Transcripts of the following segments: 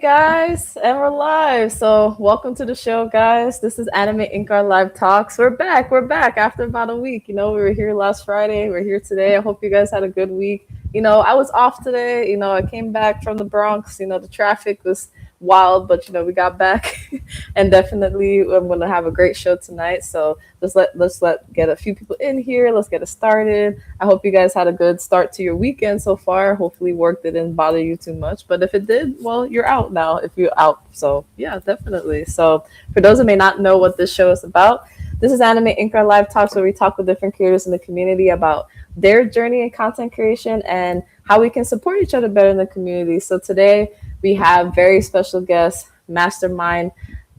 Guys, and we're live. So, welcome to the show, guys. This is AnimeInkArt Live Talks. We're back. We're back after about a week. We were here last Friday. We're here today. I hope you guys had a good week. I was off today. I came back from the Bronx. The traffic was wild, but we got back, and definitely I'm going to have a great show tonight. So let's get a few people in here. Let's get it started. I hope you guys had a good start to your weekend so far. Hopefully work didn't bother you too much, but if it did, well, you're out now if you're out. So yeah, definitely. So for those who may not know what this show is about, this is AnimeInkArt Live Talks, where we talk with different creators in the community about their journey in content creation and how we can support each other better in the community. So today we have very special guest, Mastermind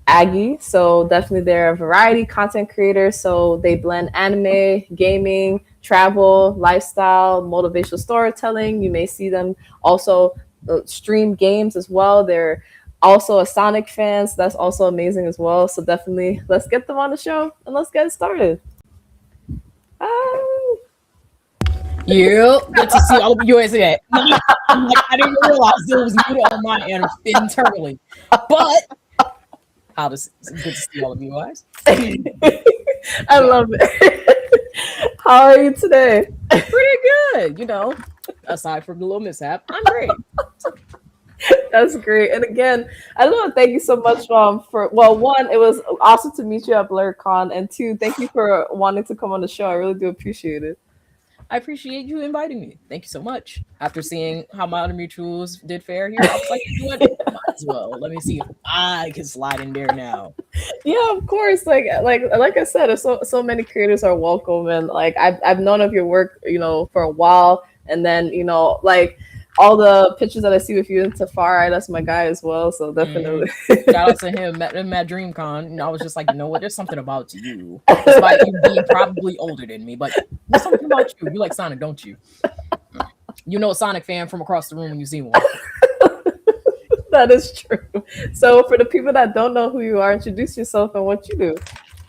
Aggie. So definitely they're a variety content creator. So they blend anime, gaming, travel, lifestyle, motivational storytelling. You may see them also stream games as well. They're also a Sonic fan, so that's also amazing as well. So definitely let's get them on the show and let's get it started. Yeah, good to see all of you that. I didn't realize there was mute on my end internally. But it's good to see all of you guys. I love it. How are you today? Pretty good, aside from the little mishap. I'm great. That's great. And again, I want to thank you so much for one, it was awesome to meet you at BlurCon, and two, thank you for wanting to come on the show. I really do appreciate it. I appreciate you inviting me. Thank you so much. After seeing how my other mutuals did fare here, I was like, you know what? Might as well. Let me see if I can slide in there now. Yeah, of course. Like I said, so many creators are welcome, and I've known of your work, for a while, and then all the pictures that I see with you in Tafari, that's my guy as well. So definitely. Shout out to him. Met him at DreamCon. I was just like, you know what? There's something about you. Despite you being probably older than me, but there's something about you. You like Sonic, don't you? You know a Sonic fan from across the room when you see one. That is true. So for the people that don't know who you are, introduce yourself and what you do.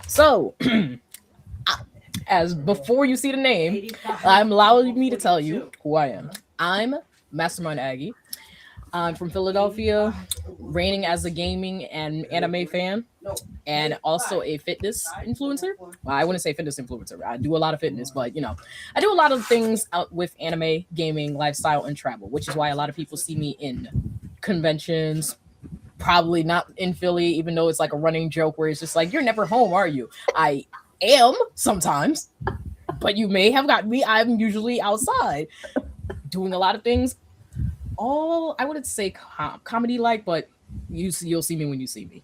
So, as before you see the name, I'm allowing me to tell you who I am. I'm MasterMindAggie. I'm from Philadelphia, reigning as a gaming and anime fan, and also a fitness influencer. Well, I wouldn't say fitness influencer. I do a lot of fitness, but I do a lot of things out with anime, gaming, lifestyle, and travel, which is why a lot of people see me in conventions. Probably not in Philly, even though it's like a running joke where it's just like, you're never home, are you? I am sometimes, but you may have got me. I'm usually outside doing a lot of things. I wouldn't say comedy-like, but you'll see me when you see me.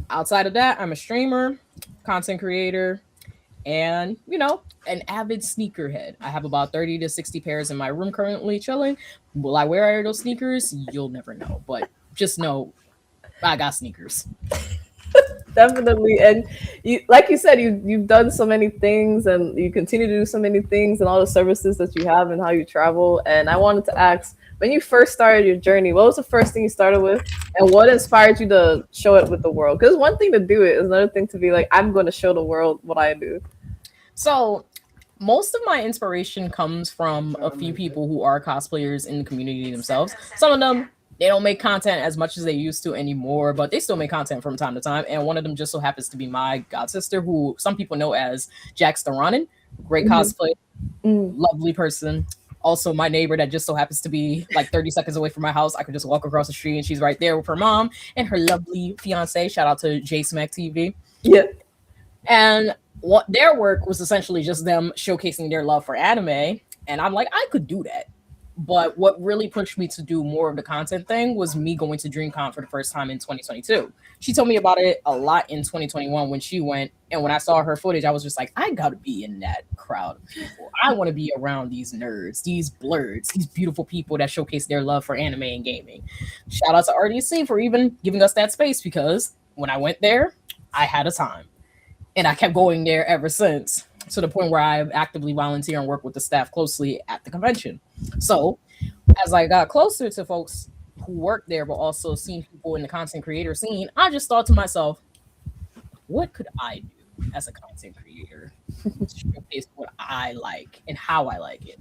Outside of that, I'm a streamer, content creator, and, an avid sneakerhead. I have about 30 to 60 pairs in my room currently chilling. Will I wear those sneakers? You'll never know, but just know I got sneakers. Definitely. And like you said, you've done so many things, and you continue to do so many things, and all the services that you have and how you travel. And I wanted to ask, when you first started your journey, what was the first thing you started with, and what inspired you to show it with the world? Because one thing to do it is another thing to be like, I'm going to show the world what I do. So most of my inspiration comes from a few people who are cosplayers in the community themselves. Some of them, they don't make content as much as they used to anymore, but they still make content from time to time. And one of them just so happens to be my god sister, who some people know as Jax the Ronin. Great cosplay, lovely person. Also, my neighbor that just so happens to be like 30 seconds away from my house. I could just walk across the street and she's right there with her mom and her lovely fiance. Shout out to JSmack TV. Yeah. And what their work was essentially just them showcasing their love for anime. And I'm like, I could do that. But what really pushed me to do more of the content thing was me going to DreamCon for the first time in 2022. She told me about it a lot in 2021 when she went. And when I saw her footage, I was just like, I got to be in that crowd of people. I want to be around these nerds, these blurs, these beautiful people that showcase their love for anime and gaming. Shout out to RDC for even giving us that space, because when I went there, I had a time. And I kept going there ever since, to the point where I actively volunteer and work with the staff closely at the convention. So as I got closer to folks who worked there, but also seeing people in the content creator scene, I just thought to myself, what could I do as a content creator to showcase what I like and how I like it?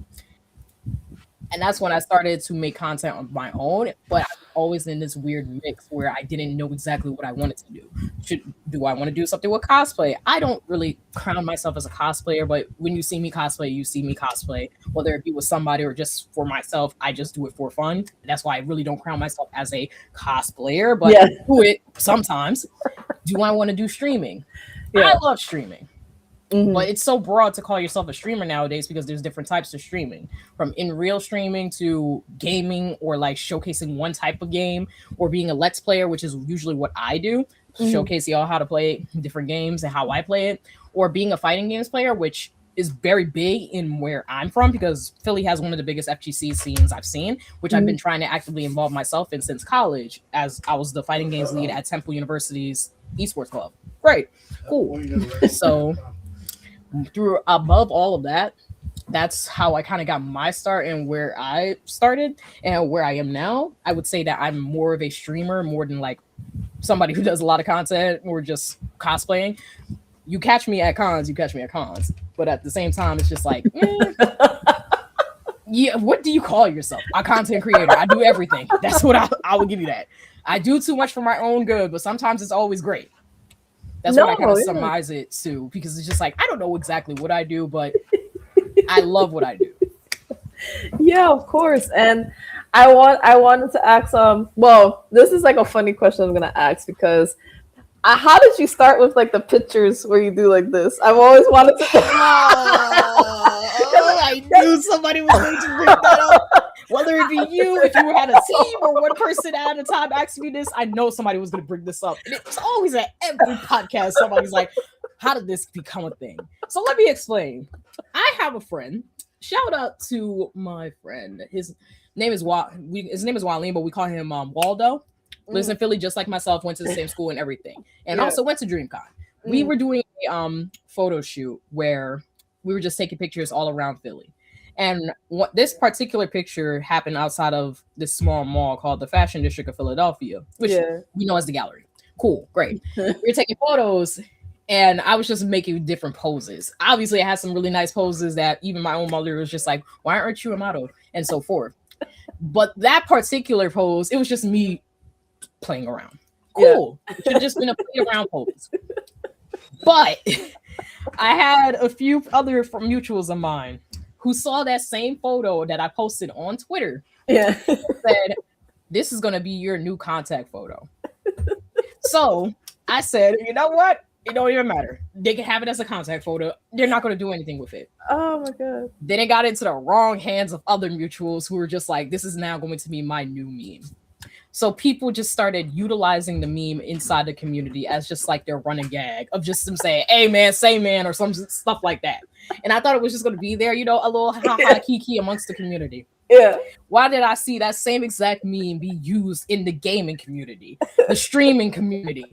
And that's when I started to make content on my own. But I was always in this weird mix where I didn't know exactly what I wanted to do. Do I want to do something with cosplay? I don't really crown myself as a cosplayer, but when you see me cosplay, you see me cosplay. Whether it be with somebody or just for myself, I just do it for fun. That's why I really don't crown myself as a cosplayer, but I do it sometimes. Do I want to do streaming? I love streaming. But it's so broad to call yourself a streamer nowadays because there's different types of streaming, from in real streaming to gaming or like showcasing one type of game, or being a let's player, which is usually what I do, showcase y'all how to play different games and how I play it, or being a fighting games player, which is very big in where I'm from because Philly has one of the biggest FGC scenes I've seen, which I've been trying to actively involve myself in since college, as I was the fighting games lead at Temple University's esports club. Great, cool. So through above all of that, that's how I kind of got my start and where I started and where I am now. I would say that I'm more of a streamer more than like somebody who does a lot of content or just cosplaying. You catch me at cons, but at the same time, it's just like, yeah, what do you call yourself? A content creator. I do everything. That's what I would give you that. I do too much for my own good, but sometimes it's always great. That's what I kind of surmise it to, because it's just like, I don't know exactly what I do, but I love what I do. Yeah, of course. And I wanted to ask, well, this is like a funny question I'm gonna ask because how did you start with like the pictures where you do like this? I've always wanted to. I knew somebody was going to bring that up. Whether it be you, if you had a team, or one person at a time asking me this, I know somebody was going to bring this up. And it's always at every podcast, somebody's like, how did this become a thing? So let me explain. I have a friend. Shout out to my friend. His name is Waleem, but we call him Waldo. Lives in Philly, just like myself, went to the same school and everything. And also went to DreamCon. We were doing a photo shoot where we were just taking pictures all around Philly. And this particular picture happened outside of this small mall called the Fashion District of Philadelphia, which we know as the Gallery. Cool, great. We were taking photos, and I was just making different poses. Obviously, I had some really nice poses that even my own mother was just like, why aren't you a model? And so forth. But that particular pose, it was just me playing around. Cool. It should have just been a play around pose. But I had a few other mutuals of mine who saw that same photo that I posted on Twitter. Yeah. Said, this is going to be your new contact photo. So I said, you know what? It don't even matter. They can have it as a contact photo. They're not going to do anything with it. Oh my God. Then it got into the wrong hands of other mutuals who were just like, this is now going to be my new meme. So people just started utilizing the meme inside the community as just like their running gag of just them saying, hey man, say man, or some stuff like that. And I thought it was just going to be there, you know, a little ha-ha kiki amongst the community. Yeah. Why did I see that same exact meme be used in the gaming community, the streaming community,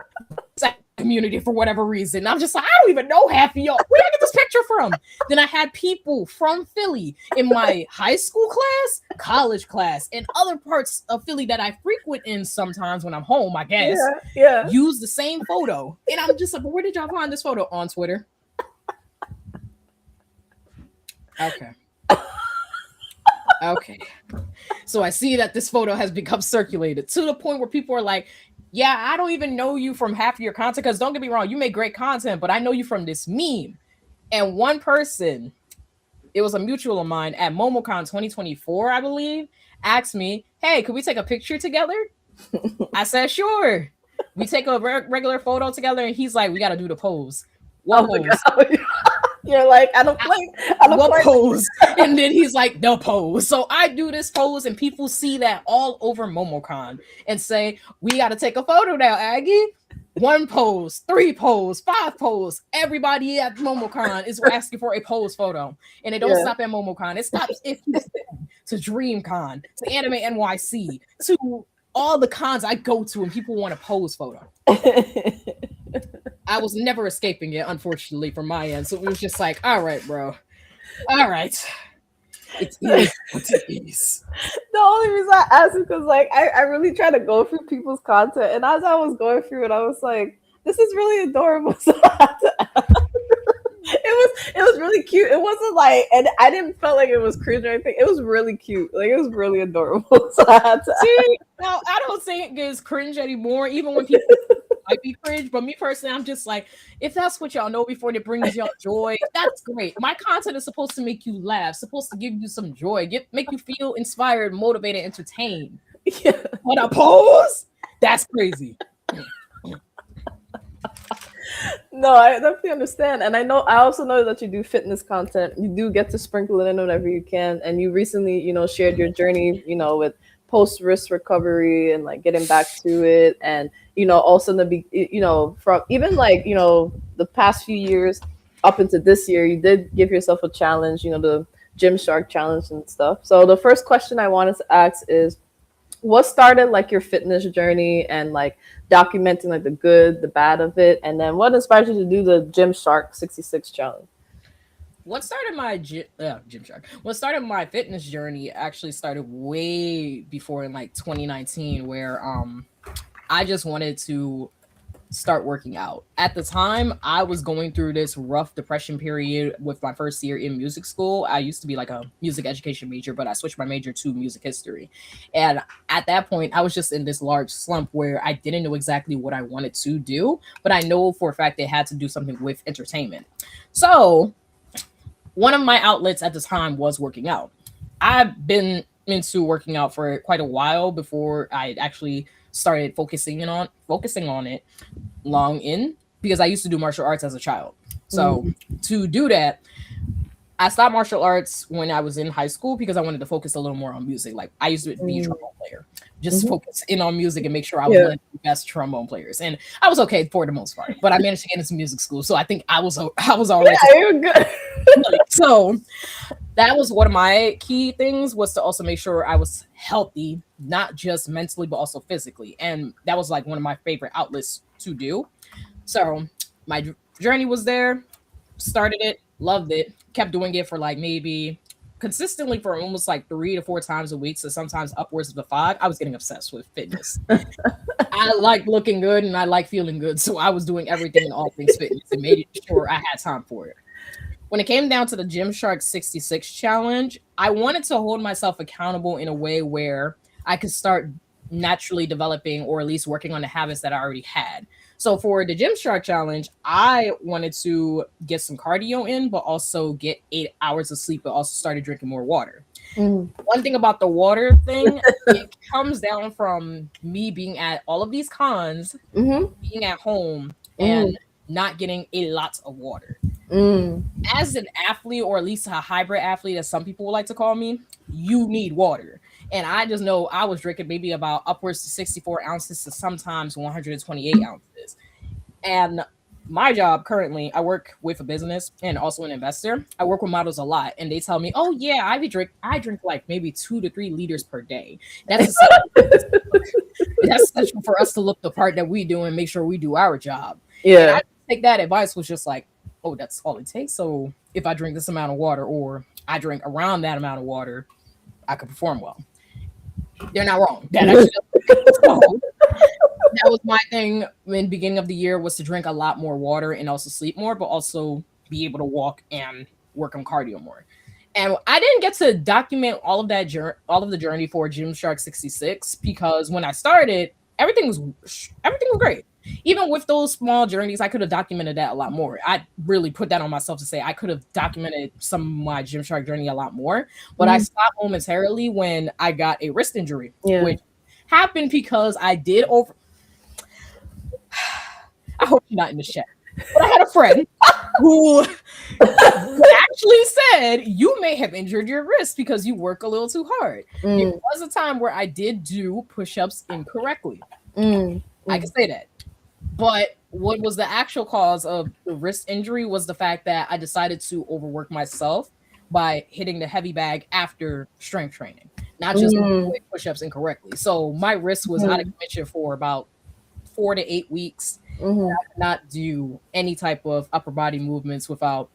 community for whatever reason? I'm just like, I don't even know half of y'all. Where did I get this picture from? Then I had people from Philly in my high school class, college class, and other parts of Philly that I frequent in sometimes when I'm home, I guess, use the same photo. And I'm just like, but where did y'all find this photo? On Twitter. Okay. Okay. So I see that this photo has become circulated to the point where people are like, yeah, I don't even know you from half of your content, because don't get me wrong, you make great content, but I know you from this meme. And one person, it was a mutual of mine at MomoCon 2024, I believe, asked me, hey, could we take a picture together? I said, sure. We take a regular photo together, and he's like, we got to do the pose. What pose? You're like, I don't play. What pose? And then he's like, the pose. So I do this pose, and people see that all over MomoCon and say, we got to take a photo now, Aggie. 1 pose, 3 pose, 5 pose. Everybody at MomoCon is asking for a pose photo. And it don't stop at MomoCon. It stops to DreamCon, to Anime NYC, to all the cons I go to, and people want a pose photo. I was never escaping it, unfortunately, from my end. So it was just like, all right, bro. All right. It is what it is. The only reason I asked is because, like, I really try to go through people's content. And as I was going through it, I was like, this is really adorable. So I had to ask. It was really cute. It wasn't like, and I didn't feel like it was cringe or anything. It was really cute. Like it was really adorable. So I had to. See, now I don't think it's cringe anymore, even when people might be cringe. But me personally, I'm just like, if that's what y'all know before that brings y'all joy, that's great. My content is supposed to make you laugh, supposed to give you some joy, make you feel inspired, motivated, entertained. Yeah. But a pose, that's crazy. No, I definitely understand. And I also know that you do fitness content. You do get to sprinkle it in whenever you can. And you recently, shared your journey, with post risk recovery and like getting back to it. And, also in from even like, the past few years up into this year, you did give yourself a challenge, the Gymshark challenge and stuff. So the first question I wanted to ask is, what started like your fitness journey and like documenting like the good, the bad of it, and then what inspired you to do the Gymshark 66 challenge? What started my Gymshark? What started my fitness journey actually started way before in like 2019, where I just wanted to start working out. At the time, I was going through this rough depression period with my first year in music school. I used to be like a music education major, but I switched my major to music history. And at that point, I was just in this large slump where I didn't know exactly what I wanted to do, but I know for a fact they had to do something with entertainment. So one of my outlets at the time was working out. I've been into working out for quite a while before I actually started focusing on it long in, because I used to do martial arts as a child. So to do that, I stopped martial arts when I was in high school because I wanted to focus a little more on music. Like I used to be a trombone player, just focus in on music and make sure I was one of the best trombone players. And I was okay for the most part, but I managed to get into music school, so I think I was all right. Yeah, you're good. So that was one of my key things, was to also make sure I was healthy, not just mentally, but also physically. And that was like one of my favorite outlets to do. So my journey was there, started it, loved it, kept doing it for like maybe consistently for almost like 3 to 4 times a week. So sometimes upwards of the 5. I was getting obsessed with fitness. I like looking good and I like feeling good. So I was doing everything in all things fitness and made sure I had time for it. When it came down to the Gymshark 66 challenge, I wanted to hold myself accountable in a way where I could start naturally developing, or at least working on the habits that I already had. So for the Gymshark challenge, I wanted to get some cardio in, but also get 8 hours of sleep, but also started drinking more water. One thing about the water thing, it comes down from me being at all of these cons, being at home, and not getting a lot of water. As an athlete, or at least a hybrid athlete, as some people would like to call me, you need water. And I just know I was drinking maybe about upwards to 64 ounces to sometimes 128 ounces. And my job currently, I work with a business and also an investor. I work with models a lot, and they tell me, "Oh yeah, I drink like maybe 2 to 3 liters per day." That's essential for us to look the part that we do and make sure we do our job. Yeah. And I take that advice was just like, oh, that's all it takes. So if I drink this amount of water, or I drink around that amount of water, I could perform well. They're not wrong. That was my thing in the beginning of the year, was to drink a lot more water and also sleep more, but also be able to walk and work on cardio more. And I didn't get to document all of the journey for Gymshark 66, because when I started, everything was great. Even with those small journeys, I could have documented that a lot more. I really put that on myself to say I could have documented some of my Gymshark journey a lot more. But I stopped momentarily when I got a wrist injury, which happened because I did over. I hope you're not in the chat. But I had a friend who actually said, you may have injured your wrist because you work a little too hard. There was a time where I did do push-ups incorrectly. I can say that. But what was the actual cause of the wrist injury was the fact that I decided to overwork myself by hitting the heavy bag after strength training, not just doing push-ups incorrectly. So my wrist was out of commission for about 4 to 8 weeks. I could not do any type of upper body movements without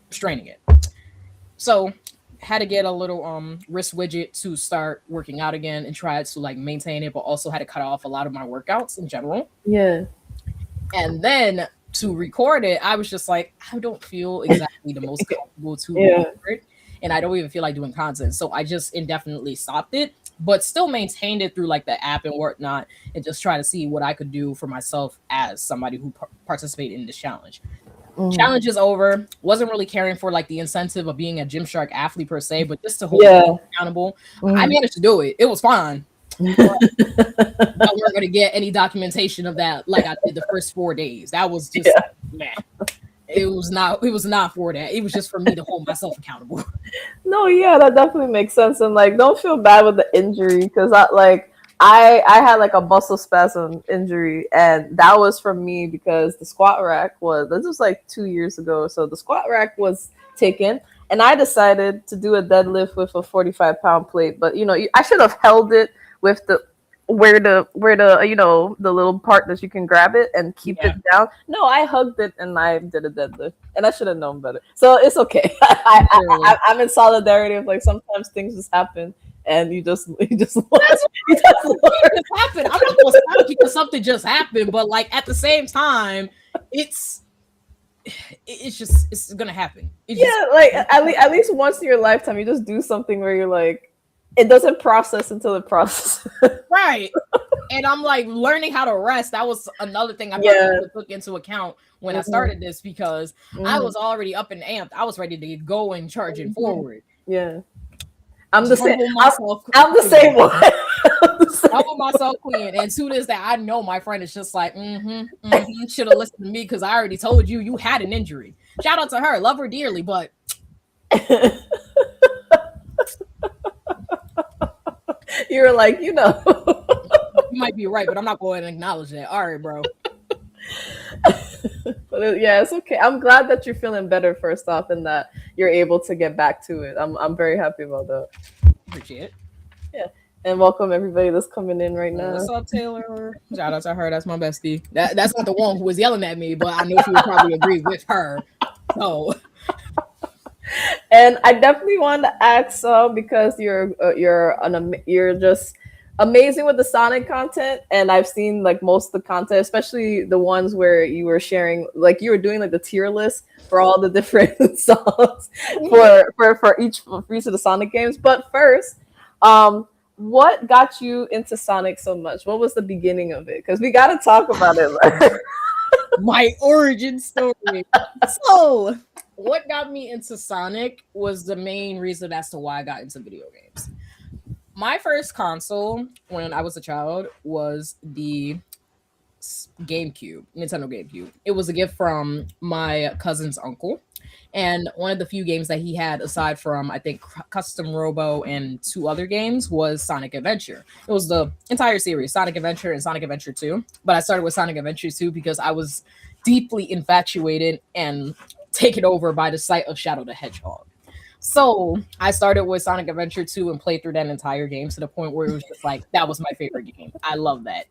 straining it. So had to get a little wrist widget to start working out again and try to like maintain it, but also had to cut off a lot of my workouts in general. Yeah. And then to record it, I was just like, I don't feel exactly the most comfortable to Yeah. record, and I don't even feel like doing content. So I just indefinitely stopped it, but still maintained it through like the app and whatnot, and just try to see what I could do for myself as somebody who participated in this challenge. Mhm. Challenge is over. Wasn't really caring for like the incentive of being a Gymshark athlete per se, but just to hold Yeah. myself accountable. I Mhm. managed to do it. It was fine. But I weren't going to get any documentation of that like I did the first 4 days. That was just Yeah. meh. It was not for that. It was just for me to hold myself accountable. No, yeah, that definitely makes sense. And like, don't feel bad with the injury because I had like a muscle spasm injury, and that was from me because the squat rack was this was like 2 years ago. So the squat rack was taken, and I decided to do a deadlift with a 45-pound plate. But I should have held it with the where the the little part that you can grab it and keep it Yeah. down. No, I hugged it and I did a deadlift, and I should have known better. So it's okay. Literally. I'm in solidarity of like sometimes things just happen, and you just That's you just learn. what just happened. I'm not going to stop because something just happened, but like at the same time, it's it's gonna happen. It's just Yeah, like at least once in your lifetime, you just do something where you're like, it doesn't process until it processes. right. And I'm like learning how to rest. That was another thing I probably Yeah. should have took into account when I Hmm. started this because I Hmm. was already up and amped. I was ready to go and charging Hmm. forward. Yeah, I'm the Just same. humble I'm, myself I'm the queen. same one. I'm the Humble same. myself queen. And to this day, I know my friend is just like, should have listened to me because I already told you you had an injury. Shout out to her. Love her dearly, but You were like, you might be right, but I'm not going to acknowledge that. All right, bro. But yeah, it's okay. I'm glad that you're feeling better first off, and that you're able to get back to it. I'm very happy about that. Appreciate it. Yeah, and welcome everybody that's coming in right now. What's up, Taylor? Shout out to her. That's my bestie. That's not the one who was yelling at me, but I know she would probably agree with her. So And I definitely wanted to ask because you're just amazing with the Sonic content, and I've seen like most of the content, especially the ones where you were sharing, like you were doing like the tier list for all the different songs for each of the Sonic games. But first, what got you into Sonic so much? What was the beginning of it? Because we got to talk about it. my origin story. So what got me into Sonic was the main reason as to why I got into video games. My first console when I was a child was the GameCube, Nintendo GameCube. It was a gift from my cousin's uncle. And one of the few games that he had, aside from I think Custom Robo and two other games, was Sonic Adventure. It was the entire series, Sonic Adventure and Sonic Adventure 2. But I started with Sonic Adventure 2 because I was deeply infatuated and taken over by the sight of Shadow the Hedgehog. So I started with Sonic Adventure 2 and played through that entire game to the point where it was just like that was my favorite game. I love that.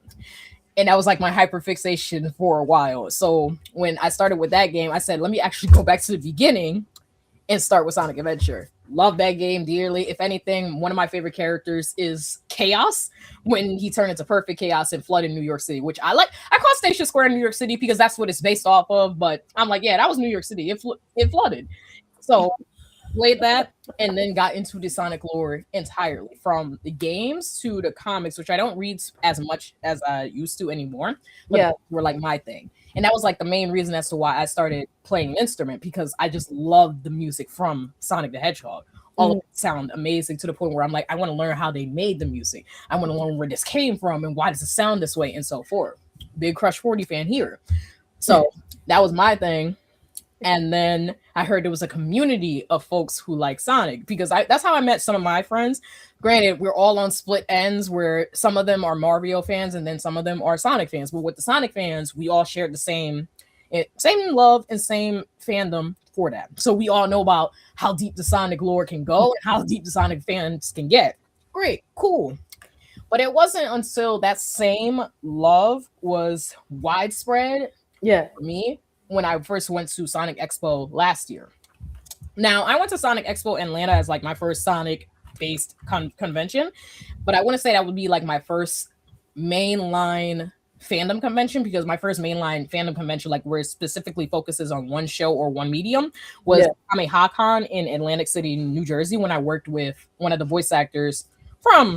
And that was like my hyperfixation for a while. So when I started with that game, I said, let me actually go back to the beginning and start with Sonic Adventure. Love that game dearly. If anything, one of my favorite characters is Chaos when he turned into Perfect Chaos and flooded New York City, which I like. I call Station Square in New York City because that's what it's based off of. But I'm like, yeah, that was New York City. It flooded. So played that and then got into the Sonic lore entirely from the games to the comics, which I don't read as much as I used to anymore, but Yeah. those were like my thing. And that was like the main reason as to why I started playing an instrument because I just loved the music from Sonic the Hedgehog. All of Mhm. it sound amazing to the point where I'm like, I want to learn how they made the music. I want to learn where this came from and why does it sound this way and so forth. Big Crush 40 fan here. So that was my thing. And then I heard there was a community of folks who like Sonic because that's how I met some of my friends. Granted, we're all on split ends where some of them are Mario fans and then some of them are Sonic fans. But with the Sonic fans, we all shared the same love and same fandom for that. So we all know about how deep the Sonic lore can go and how deep the Sonic fans can get. Great, cool. But it wasn't until that same love was widespread Yeah. for me when I first went to Sonic Expo last year. Now, I went to Sonic Expo Atlanta as like my first Sonic based convention, but I want to say that would be like my first mainline fandom convention, because my first mainline fandom convention, like where it specifically focuses on one show or one medium, was AnimeInkArt in Atlantic City, New Jersey, when I worked with one of the voice actors from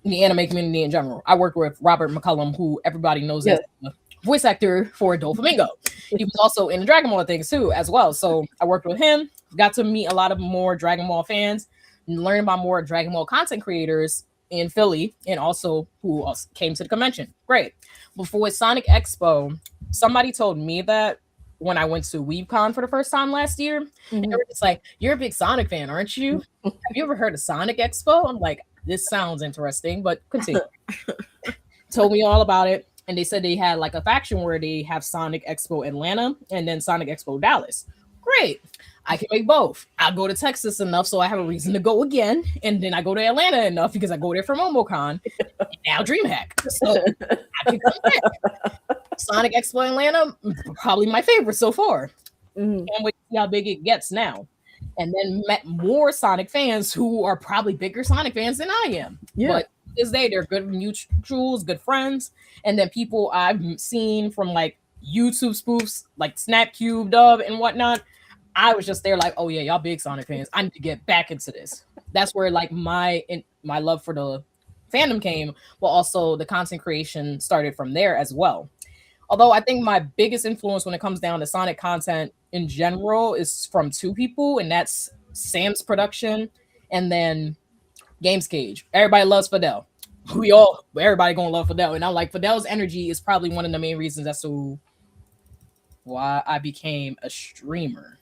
the anime community in general. I worked with Robert McCullum, who everybody knows as the voice actor for Doflamingo. He was also in the Dragon Ball things too, as well. So I worked with him, got to meet a lot of more Dragon Ball fans, and learn about more Dragon Ball content creators in Philly, and also who also came to the convention. Great. Before Sonic Expo, somebody told me that when I went to WeebCon for the first time last year, they were just like, "You're a big Sonic fan, aren't you? Have you ever heard of Sonic Expo?" I'm like, "This sounds interesting, but continue." Told me all about it, and they said they had like a faction where they have Sonic Expo Atlanta and then Sonic Expo Dallas. Great. I can make both. I'll go to Texas enough so I have a reason to go again, and then I go to Atlanta enough because I go there for MomoCon, and now DreamHack. So I can come back. Sonic Expo Atlanta, probably my favorite so far. Can't wait to see how big it gets now. And then met more Sonic fans who are probably bigger Sonic fans than I am. But this day, they're good mutuals, good friends. And then people I've seen from like YouTube spoofs, like Snapcube, Dub, and whatnot. I was just there like, oh yeah, y'all big Sonic fans. I need to get back into this. That's where like my love for the fandom came, but also the content creation started from there as well. Although I think my biggest influence when it comes down to Sonic content in general is from two people, and that's Sam's production and then Games Cage. Everybody loves Fidel. Everybody gonna love Fidel. And I'm like, Fidel's energy is probably one of the main reasons as to why I became a streamer.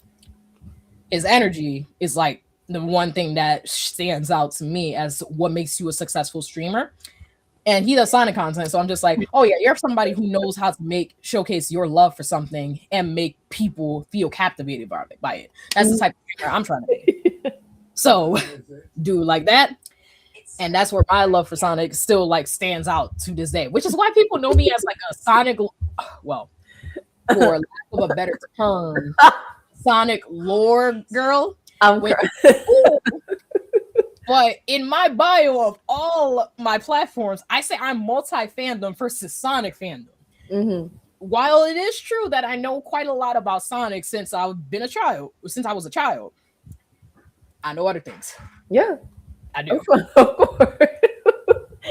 His energy is like the one thing that stands out to me as what makes you a successful streamer. And he does Sonic content, so I'm just like, oh yeah, you're somebody who knows how to showcase your love for something and make people feel captivated by it. That's the type of streamer I'm trying to be. So, do like that, and that's where my love for Sonic still like stands out to this day, which is why people know me as like a Sonic, well, for lack of a better term, Sonic lore girl. But in my bio of all my platforms, I say I'm multi-fandom versus Sonic fandom. While it is true that I know quite a lot about Sonic since I was a child, I know other things. Yeah, I do. Of course.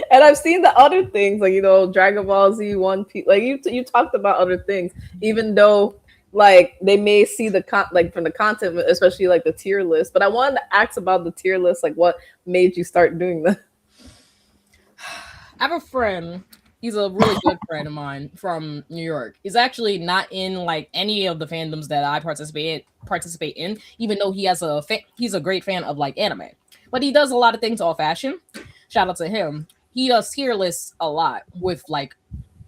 And I've seen the other things, like, you know, Dragon Ball Z, One Piece. Like you talked about other things, even though like they may see the from the content, especially like the tier list. But I wanted to ask about the tier list, like what made you start doing that? I have a friend. He's a really good friend of mine from New York. He's actually not in like any of the fandoms that I participate in, even though he's a great fan of like anime. But he does a lot of things old fashioned. Shout out to him. He does tier lists a lot with like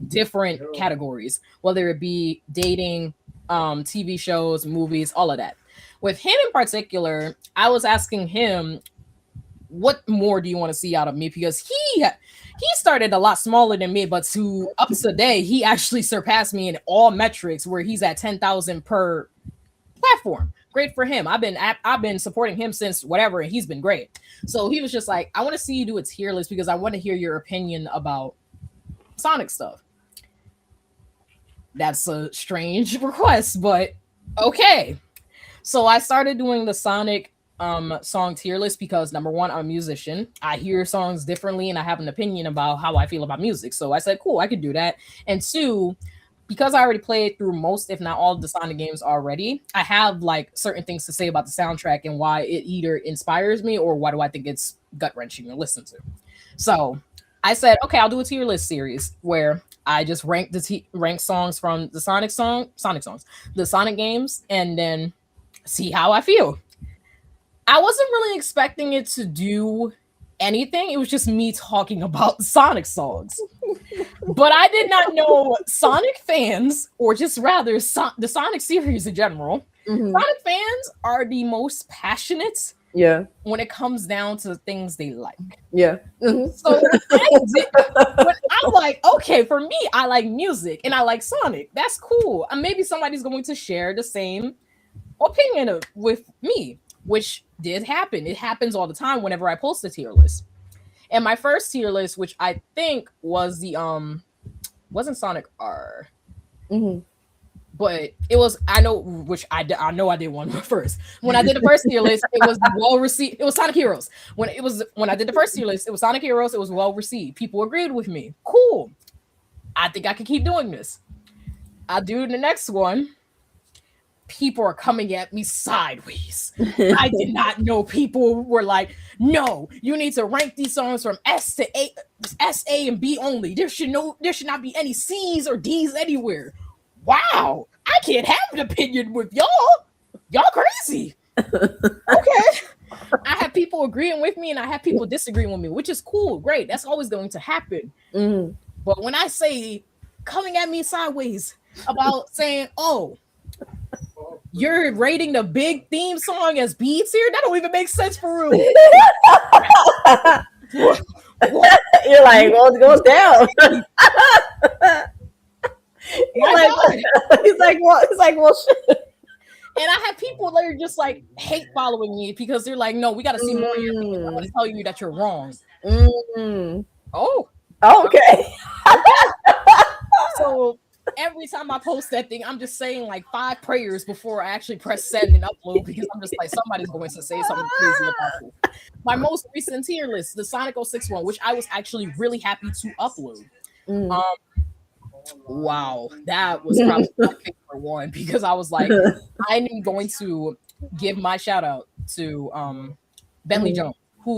different categories, whether it be dating, TV shows, movies, all of that. With him in particular, I was asking him, what more do you want to see out of me? Because he started a lot smaller than me, but up to today, he actually surpassed me in all metrics, where he's at 10,000 per platform. Great for him. I've been supporting him since whatever, and he's been great. So he was just like, I want to see you do a tier list because I want to hear your opinion about Sonic stuff. That's a strange request, but okay. So I started doing the Sonic song tier list because, number one, I'm a musician. I hear songs differently and I have an opinion about how I feel about music. So I said, cool, I could do that. And two, because I already played through most, if not all, of the Sonic games already, I have like certain things to say about the soundtrack and why it either inspires me or why do I think it's gut-wrenching to listen to. So I said, okay, I'll do a tier list series where I just rank songs from the Sonic songs, the Sonic games, and then see how I feel. I wasn't really expecting it to do anything. It was just me talking about Sonic songs. But I did not know Sonic fans, or just rather the Sonic series in general, Sonic fans are the most passionate when it comes down to the things they like. So when I'm like, okay, for me, I like music and I like Sonic. That's cool. And maybe somebody's going to share the same opinion with me, which did happen. It happens all the time whenever I post a tier list. And my first tier list, which I think was the wasn't Sonic R. Mm-hmm. But it was, I know which I know I did one first. When I did the first tier list, it was well received. It was Sonic Heroes. When I did the first tier list, it was Sonic Heroes. It was well received. People agreed with me. Cool. I think I can keep doing this. I do the next one. People are coming at me sideways. I did not know people were like, no, you need to rank these songs from S to A, S, A, and B only. There should not be any C's or D's anywhere. Wow, I can't have an opinion with y'all. Y'all crazy. Okay. I have people agreeing with me and I have people disagreeing with me, which is cool. Great. That's always going to happen. Mm-hmm. But when I say coming at me sideways about saying, oh, you're rating the big theme song as B tier, that don't even make sense for real. You're like, well, it goes down. He's like, well, shit. And I have people that are just like hate following me because they're like, no, we got to see more of your videos. I want to tell you that you're wrong. Oh, okay. So every time I post that thing, I'm just saying like 5 prayers before I actually press send and upload because I'm just like, somebody's going to say something crazy about it. My most recent tier list, the Sonic 06 one, which I was actually really happy to upload. Wow, that was probably my favorite one because I was like, I'm going to give my shout out to Bentley Jones,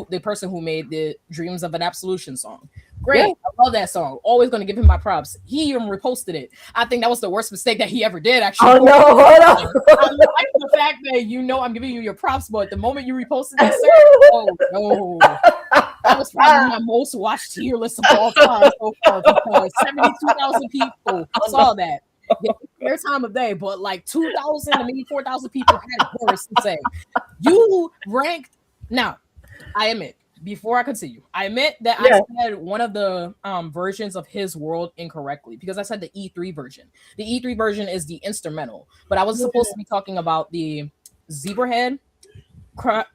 the person who made the Dreams of an Absolution song. Great, yeah. I love that song. Always going to give him my props. He even reposted it. I think that was the worst mistake that he ever did, actually. Oh, no, hold on. I like the fact that I'm giving you your props, but the moment you reposted that, oh, no. That was probably my most watched tier list of all time so far because 72,000 people saw that. Their time of day, but like 2,000 to maybe 4,000 people had worse to say. You ranked. Now, I admit, before I continue, I admit that I said one of the versions of his world incorrectly because I said the E3 version. The E3 version is the instrumental, but I was supposed to be talking about the Zebrahead,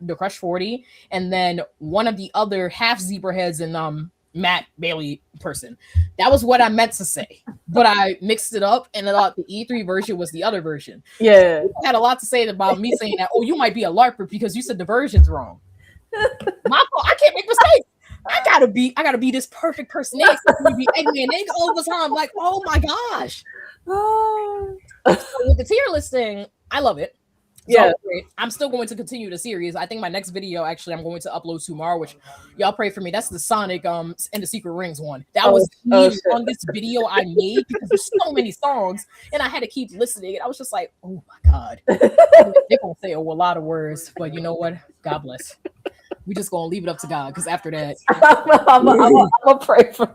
the Crush 40, and then one of the other half Zebraheads and Matt Bailey person. That was what I meant to say, but I mixed it up and I thought the E3 version was the other version. Yeah, I had a lot to say about me saying that. Oh, you might be a LARPer because you said the version's wrong. My fault. I can't make mistakes. I gotta be this perfect person. We be egging and egg all the time. Like, oh my gosh. So with the tier listing, I love it. So great. I'm still going to continue the series. I think my next video, actually, I'm going to upload tomorrow, which y'all pray for me. That's the Sonic and the Secret Rings one. That was on this video I made because there's so many songs, and I had to keep listening. And I was just like, oh my God. They're gonna say a lot of words, but you know what? God bless. We just gonna leave it up to God because after that, I'm gonna pray for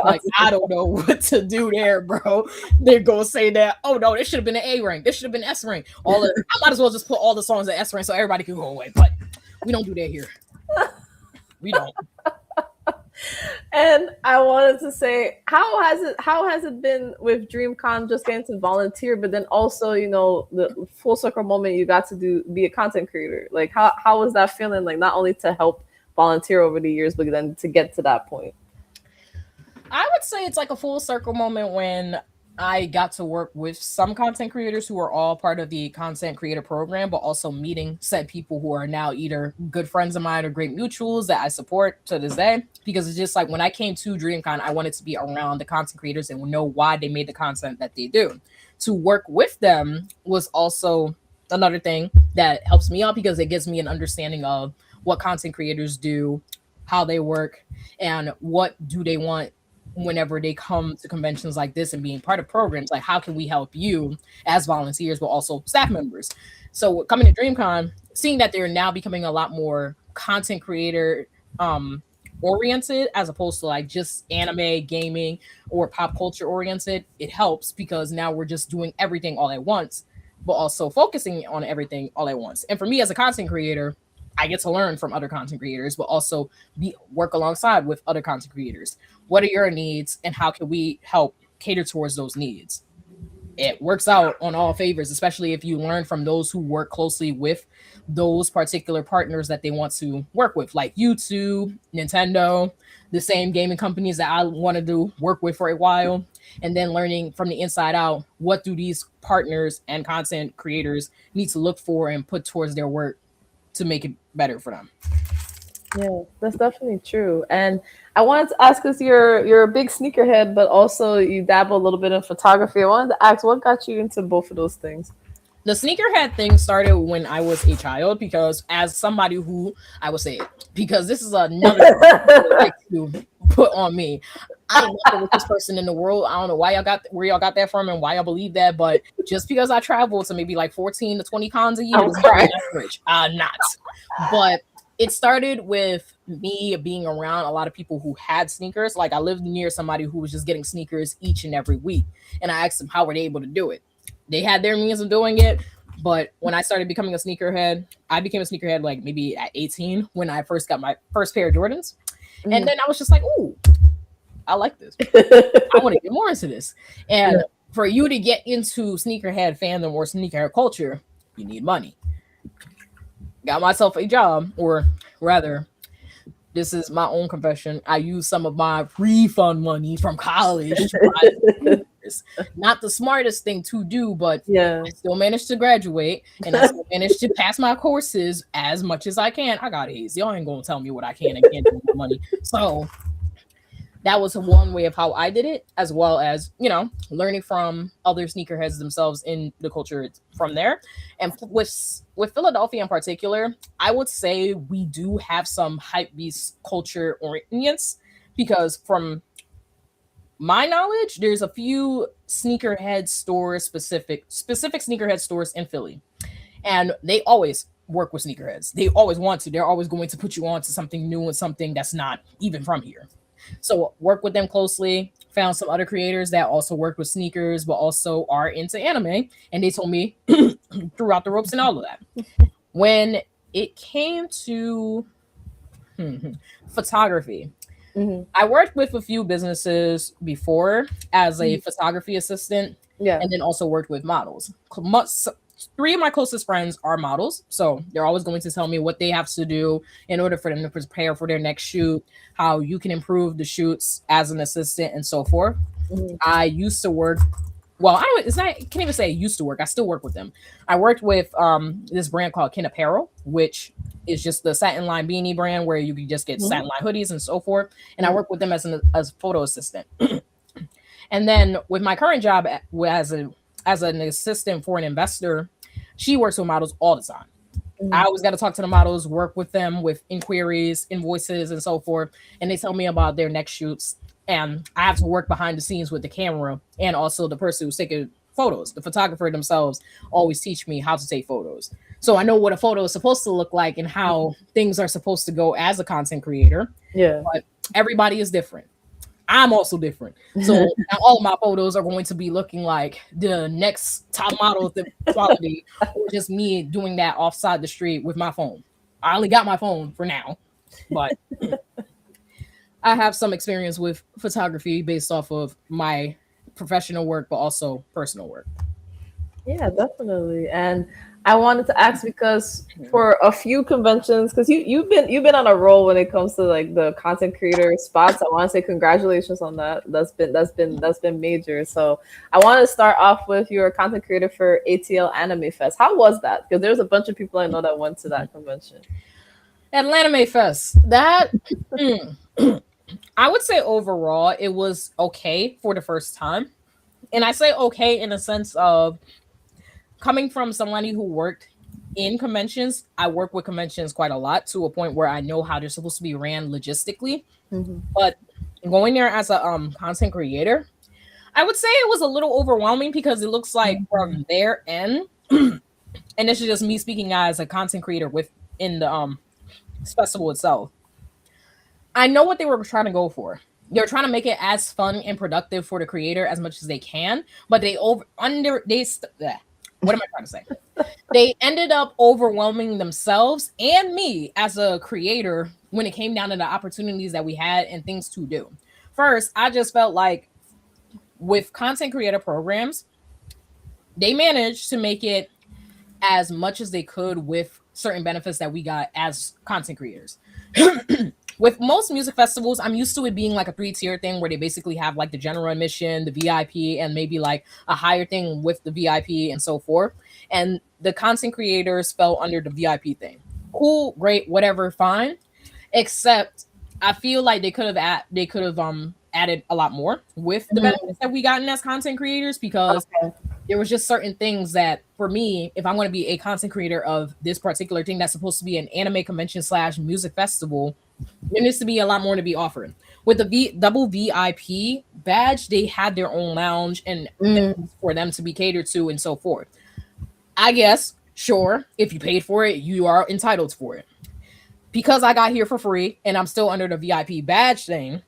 like I don't know what to do there, bro. They're gonna say that. Oh no, this should have been an A rank. This should have been S rank. I might as well just put all the songs at S rank so everybody can go away. But we don't do that here. We don't. And I wanted to say, how has it been with DreamCon just getting to volunteer, but then also, the full circle moment you got to be a content creator? Like, how was that feeling? Like, not only to help volunteer over the years, but then to get to that point. I would say it's like a full circle moment when I got to work with some content creators who are all part of the content creator program, but also meeting said people who are now either good friends of mine or great mutuals that I support to this day. Because it's just like when I came to DreamCon, I wanted to be around the content creators and know why they made the content that they do. To work with them was also another thing that helps me out because it gives me an understanding of what content creators do, how they work, and what do they want whenever they come to conventions like this and being part of programs. Like, how can we help you as volunteers, but also staff members? So coming to DreamCon, seeing that they're now becoming a lot more content creator oriented as opposed to like just anime, gaming, or pop culture oriented, it helps because now we're just doing everything all at once, but also focusing on everything all at once. And for me as a content creator, I get to learn from other content creators, but also work alongside with other content creators. What are your needs and how can we help cater towards those needs? it works out on all favors, especially if you learn from those who work closely with those particular partners that they want to work with, like YouTube, Nintendo, the same gaming companies that I wanted to work with for a while, and then learning from the inside out what do these partners and content creators need to look for and put towards their work to make it better for them. Yeah, that's definitely true. And I wanted to ask, because you're a big sneakerhead, but also you dabble a little bit in photography. I wanted to ask, what got you into both of those things? The sneakerhead thing started when I was a child, because as somebody who, I would say it, because this is another like to put on me. I'm not the richest person in the world. I don't know where y'all got that from and why y'all believe that, but just because I travel to maybe like 14 to 20 cons a year doesn't mean I'm rich. I'm not. But it started with me being around a lot of people who had sneakers. Like, I lived near somebody who was just getting sneakers each and every week, and I asked them how were they able to do it. They had their means of doing it, but when I started becoming a sneakerhead, I became a sneakerhead like maybe at 18 when I first got my first pair of Jordans. And then I was just like, ooh, I like this. I want to get more into this. And for you to get into sneakerhead fandom or sneakerhead culture, you need money. Got myself a job, or rather, this is my own confession. I used some of my refund money from college to buy sneakers. Not the smartest thing to do, but I still managed to graduate, and I still managed to pass my courses as much as I can. I got A's. Y'all ain't gonna tell me what I can and can't do with money. So that was one way of how I did it, as well as, learning from other sneakerheads themselves in the culture from there. And with Philadelphia in particular, I would say we do have some hype beast culture orients, because from my knowledge, there's a few sneakerhead stores, specific sneakerhead stores in Philly, and they always work with sneakerheads. They always want to. They're always going to put you on to something new and something that's not even from here. So work with them closely. Found some other creators that also work with sneakers, but also are into anime. And they told me throughout the ropes and all of that. When it came to photography, I worked with a few businesses before as a photography assistant. And then also worked with models. 3 of my closest friends are models, so they're always going to tell me what they have to do in order for them to prepare for their next shoot, how you can improve the shoots as an assistant, and so forth. I used to work, well, I can't even say I used to work. I still work with them. I worked with this brand called Kin Apparel, which is just the satin line beanie brand where you can just get satin line hoodies and so forth. And I work with them as a photo assistant. And then with my current job as an assistant for an investor, she works with models all the time. I always got to talk to the models, work with them with inquiries, invoices, and so forth. And they tell me about their next shoots. And I have to work behind the scenes with the camera, and also the person who's taking photos. The photographer themselves always teach me how to take photos. So I know what a photo is supposed to look like and how things are supposed to go as a content creator. But everybody is different. I'm also different. So all of my photos are going to be looking like the next top model of the quality, or just me doing that offside the street with my phone. I only got my phone for now, but I have some experience with photography based off of my professional work, but also personal work. Yeah, definitely. And I wanted to ask, because for a few conventions, because you've been on a roll when it comes to like the content creator spots. I want to say congratulations on that. That's been major. So I want to start off with your content creator for ATL Anime Fest. How was that? Because there's a bunch of people I know that went to that convention. Anime Fest. That I would say overall it was okay for the first time. And I say okay in the sense of coming from somebody who worked in conventions. I work with conventions quite a lot, to a point where I know how they're supposed to be ran logistically. But going there as a content creator, I would say it was a little overwhelming, because it looks like from their end, and this is just me speaking as a content creator within the festival itself, I know what they were trying to go for. They're trying to make it as fun and productive for the creator as much as they can, but what am I trying to say? They ended up overwhelming themselves and me as a creator when it came down to the opportunities that we had and things to do. First, I just felt like with content creator programs, they managed to make it as much as they could with certain benefits that we got as content creators. With most music festivals, I'm used to it being like a 3-tier thing where they basically have like the general admission, the VIP, and maybe like a higher thing with the VIP and so forth. And the content creators fell under the VIP thing. Cool, great, whatever, fine. Except I feel like they could have added a lot more with the benefits that we gotten as content creators, because there was just certain things that for me, if I'm going to be a content creator of this particular thing that's supposed to be an anime convention / music festival, there needs to be a lot more to be offered. With the double VIP badge, they had their own lounge and for them to be catered to and so forth. I guess, sure, if you paid for it, you are entitled for it. Because I got here for free and I'm still under the VIP badge thing,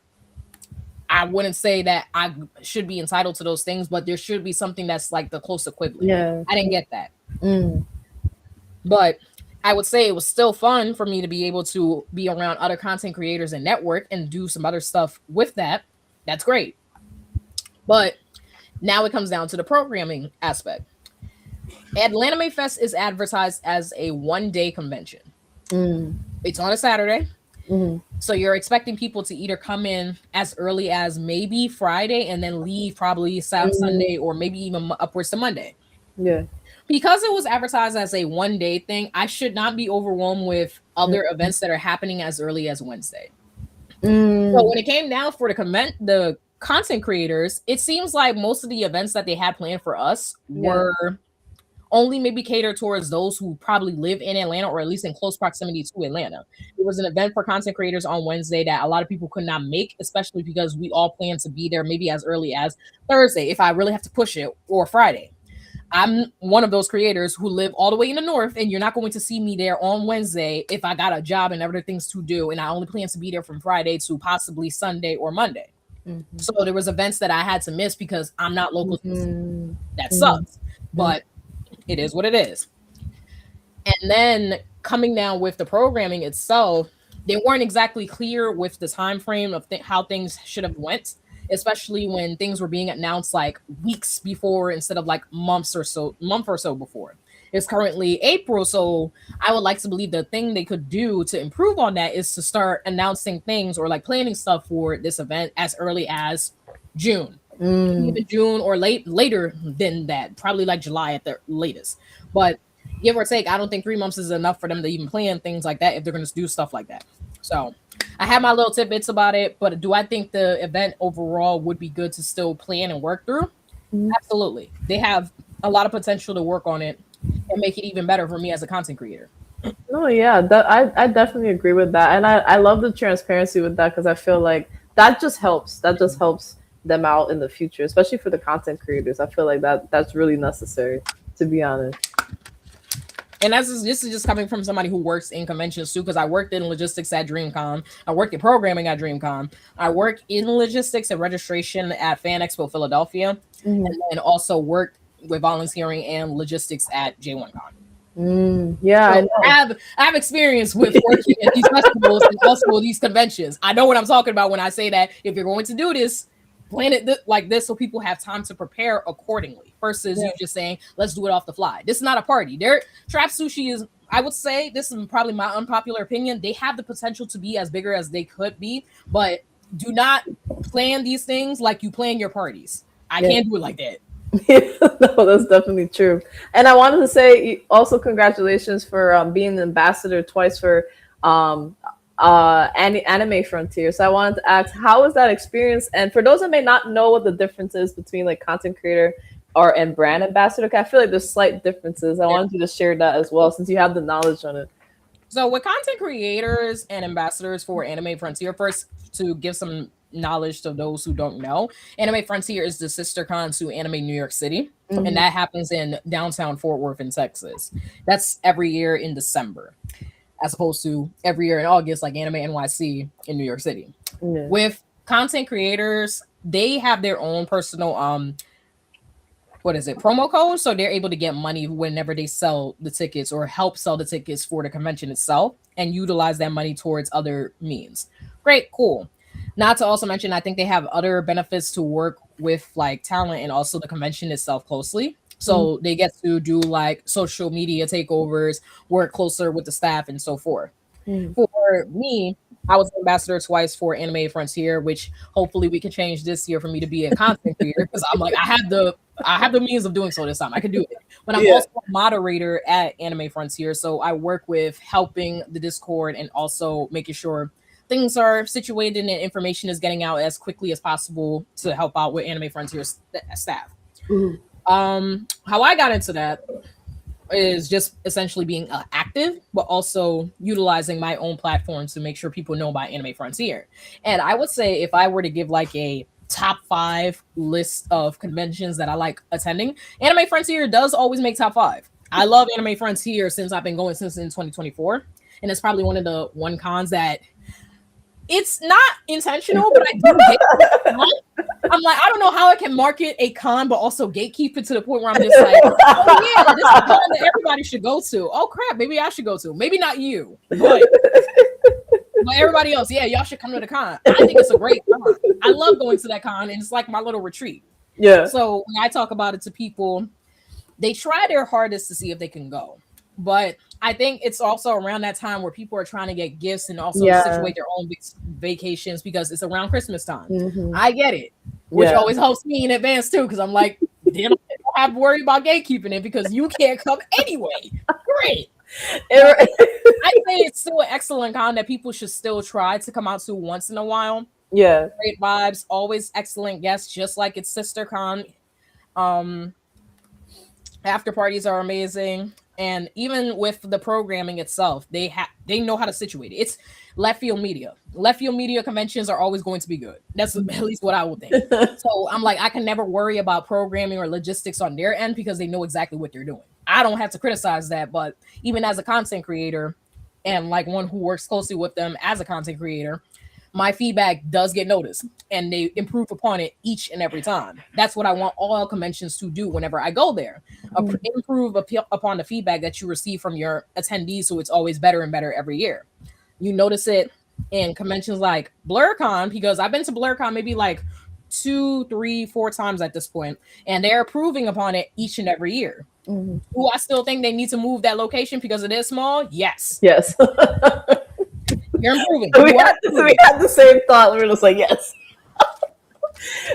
I wouldn't say that I should be entitled to those things, but there should be something that's like the close equivalent. Yeah. I didn't get that. But I would say it was still fun for me to be able to be around other content creators and network and do some other stuff with that. That's great. But now it comes down to the programming aspect. Atlanta Fest is advertised as a 1-day convention. It's on a Saturday. So you're expecting people to either come in as early as maybe Friday and then leave probably Sunday or maybe even upwards to Monday. Yeah. Because it was advertised as a 1-day thing, I should not be overwhelmed with other events that are happening as early as Wednesday. So when it came down for the content creators, it seems like most of the events that they had planned for us were only maybe catered towards those who probably live in Atlanta or at least in close proximity to Atlanta. There was an event for content creators on Wednesday that a lot of people could not make, especially because we all plan to be there maybe as early as Thursday if I really have to push it, or Friday. I'm one of those creators who live all the way in the north, and you're not going to see me there on Wednesday if I got a job and other things to do, and I only plan to be there from Friday to possibly Sunday or Monday. So there was events that I had to miss because I'm not local. That sucks, but it is what it is. And then coming down with the programming itself, they weren't exactly clear with the time frame of how things should have went, especially when things were being announced like weeks before instead of like month or so before. It's currently April, so I would like to believe the thing they could do to improve on that is to start announcing things or like planning stuff for this event as early as June. Even June or later than that, probably like July at the latest. But give or take, I don't think 3 months is enough for them to even plan things like that if they're going to do stuff like that. So I have my little tidbits about it, but do I think the event overall would be good to still plan and work through? Absolutely. They have a lot of potential to work on it and make it even better for me as a content creator. No, yeah, I definitely agree with that. And I love the transparency with that, because I feel like that just helps. That just helps them out in the future, especially for the content creators. I feel like that's really necessary, to be honest. And this is just coming from somebody who works in conventions too, because I worked in logistics at DreamCon. I worked in programming at DreamCon. I work in logistics and registration at Fan Expo Philadelphia, and then also worked with volunteering and logistics at J1Con. Yeah, So I know. I have experience with working at these festivals and also these conventions. I know what I'm talking about when I say that if you're going to do this, plan it like this so people have time to prepare accordingly versus you just saying, let's do it off the fly. This is not a party. Trap Sushi is, I would say, this is probably my unpopular opinion, they have the potential to be as bigger as they could be, but do not plan these things like you plan your parties. I can't do it like that. No, that's definitely true. And I wanted to say also congratulations for being the ambassador twice for Anime Frontier. So I wanted to ask, how was that experience? And for those that may not know what the difference is between like content creator and brand ambassador, I feel like there's slight differences. I wanted you to share that as well, since you have the knowledge on it. So with content creators and ambassadors for Anime Frontier, first to give some knowledge to those who don't know, Anime Frontier is the sister con to Anime New York City, and that happens in downtown Fort Worth in Texas. That's every year in December, as opposed to every year in August, like Anime NYC in New York City. With content creators, they have their own personal promo code, so they're able to get money whenever they sell the tickets or help sell the tickets for the convention itself and utilize that money towards other means. Great, cool. Not to also mention, I think they have other benefits to work with like talent and also the convention itself closely. So they get to do like social media takeovers, work closer with the staff, and so forth. For me, I was an ambassador twice for Anime Frontier, which hopefully we can change this year for me to be a content creator, because I'm like I have the means of doing so this time. I can do it. But I'm also a moderator at Anime Frontier, so I work with helping the Discord and also making sure things are situated and information is getting out as quickly as possible to help out with Anime Frontier's staff. How I got into that is just essentially being active, but also utilizing my own platform to make sure people know about Anime Frontier. And I would say if I were to give like a top 5 list of conventions that I like attending, Anime Frontier does always make top 5. I love Anime Frontier since I've been going since in 2024, and it's probably one of the one cons that it's not intentional, but I do hate it. I'm like, I don't know how I can market a con, but also gatekeep it to the point where I'm just like, oh yeah, this is a con that everybody should go to. Oh crap, maybe I should go to. Maybe not you, but everybody else, yeah, y'all should come to the con. I think it's a great con. I love going to that con, and it's like my little retreat. Yeah. So when I talk about it to people, they try their hardest to see if they can go. But I think it's also around that time where people are trying to get gifts and also situate their own vacations, because it's around Christmas time. I get it, which always helps me in advance too, because I'm like, damn, I don't have to worry about gatekeeping it because you can't come anyway. Great. I say it's still an excellent con that people should still try to come out to once in a while. Yeah. Great vibes, always excellent guests, just like its sister con. After parties are amazing. And even with the programming itself, they know how to situate it. It's left field media. Left field media conventions are always going to be good. That's at least what I would think. So I'm like, I can never worry about programming or logistics on their end because they know exactly what they're doing. I don't have to criticize that, but even as a content creator and like one who works closely with them as a content creator, my feedback does get noticed and they improve upon it each and every time. That's what I want all conventions to do whenever I go there. Improve upon the feedback that you receive from your attendees, so it's always better and better every year. You notice it in conventions like BlurCon, because I've been to BlurCon maybe like 2, 3, 4 times at this point, and they're improving upon it each and every year. Do I still think they need to move that location because it is small? Yes. Yes. You're improving. We had the same thought. We were just like, yes.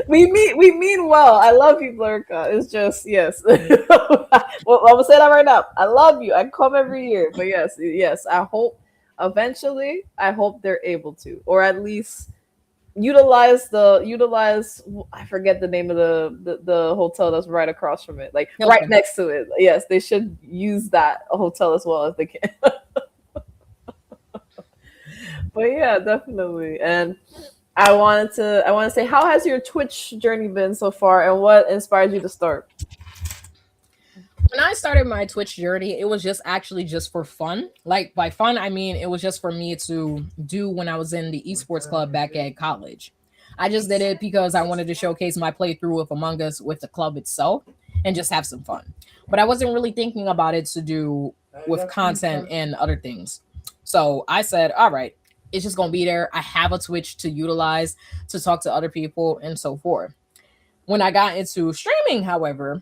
we mean well. I love you, Blurka. It's just yes. Well, I'm gonna say that right now. I love you. I come every year, but yes. I hope eventually. I hope they're able to, or at least utilize. I forget the name of the hotel that's right across from it, like right next to it. Yes, they should use that hotel as well if they can. But yeah, definitely. And I want to say, how has your Twitch journey been so far, and what inspired you to start? When I started my Twitch journey, it was just for fun. Like by fun, I mean it was just for me to do when I was in the esports club back at college. I just did it because I wanted to showcase my playthrough of Among Us with the club itself and just have some fun. But I wasn't really thinking about it to do with content and other things. So I said, all right, it's just going to be there. I have a Twitch to utilize to talk to other people and so forth. When I got into streaming, however,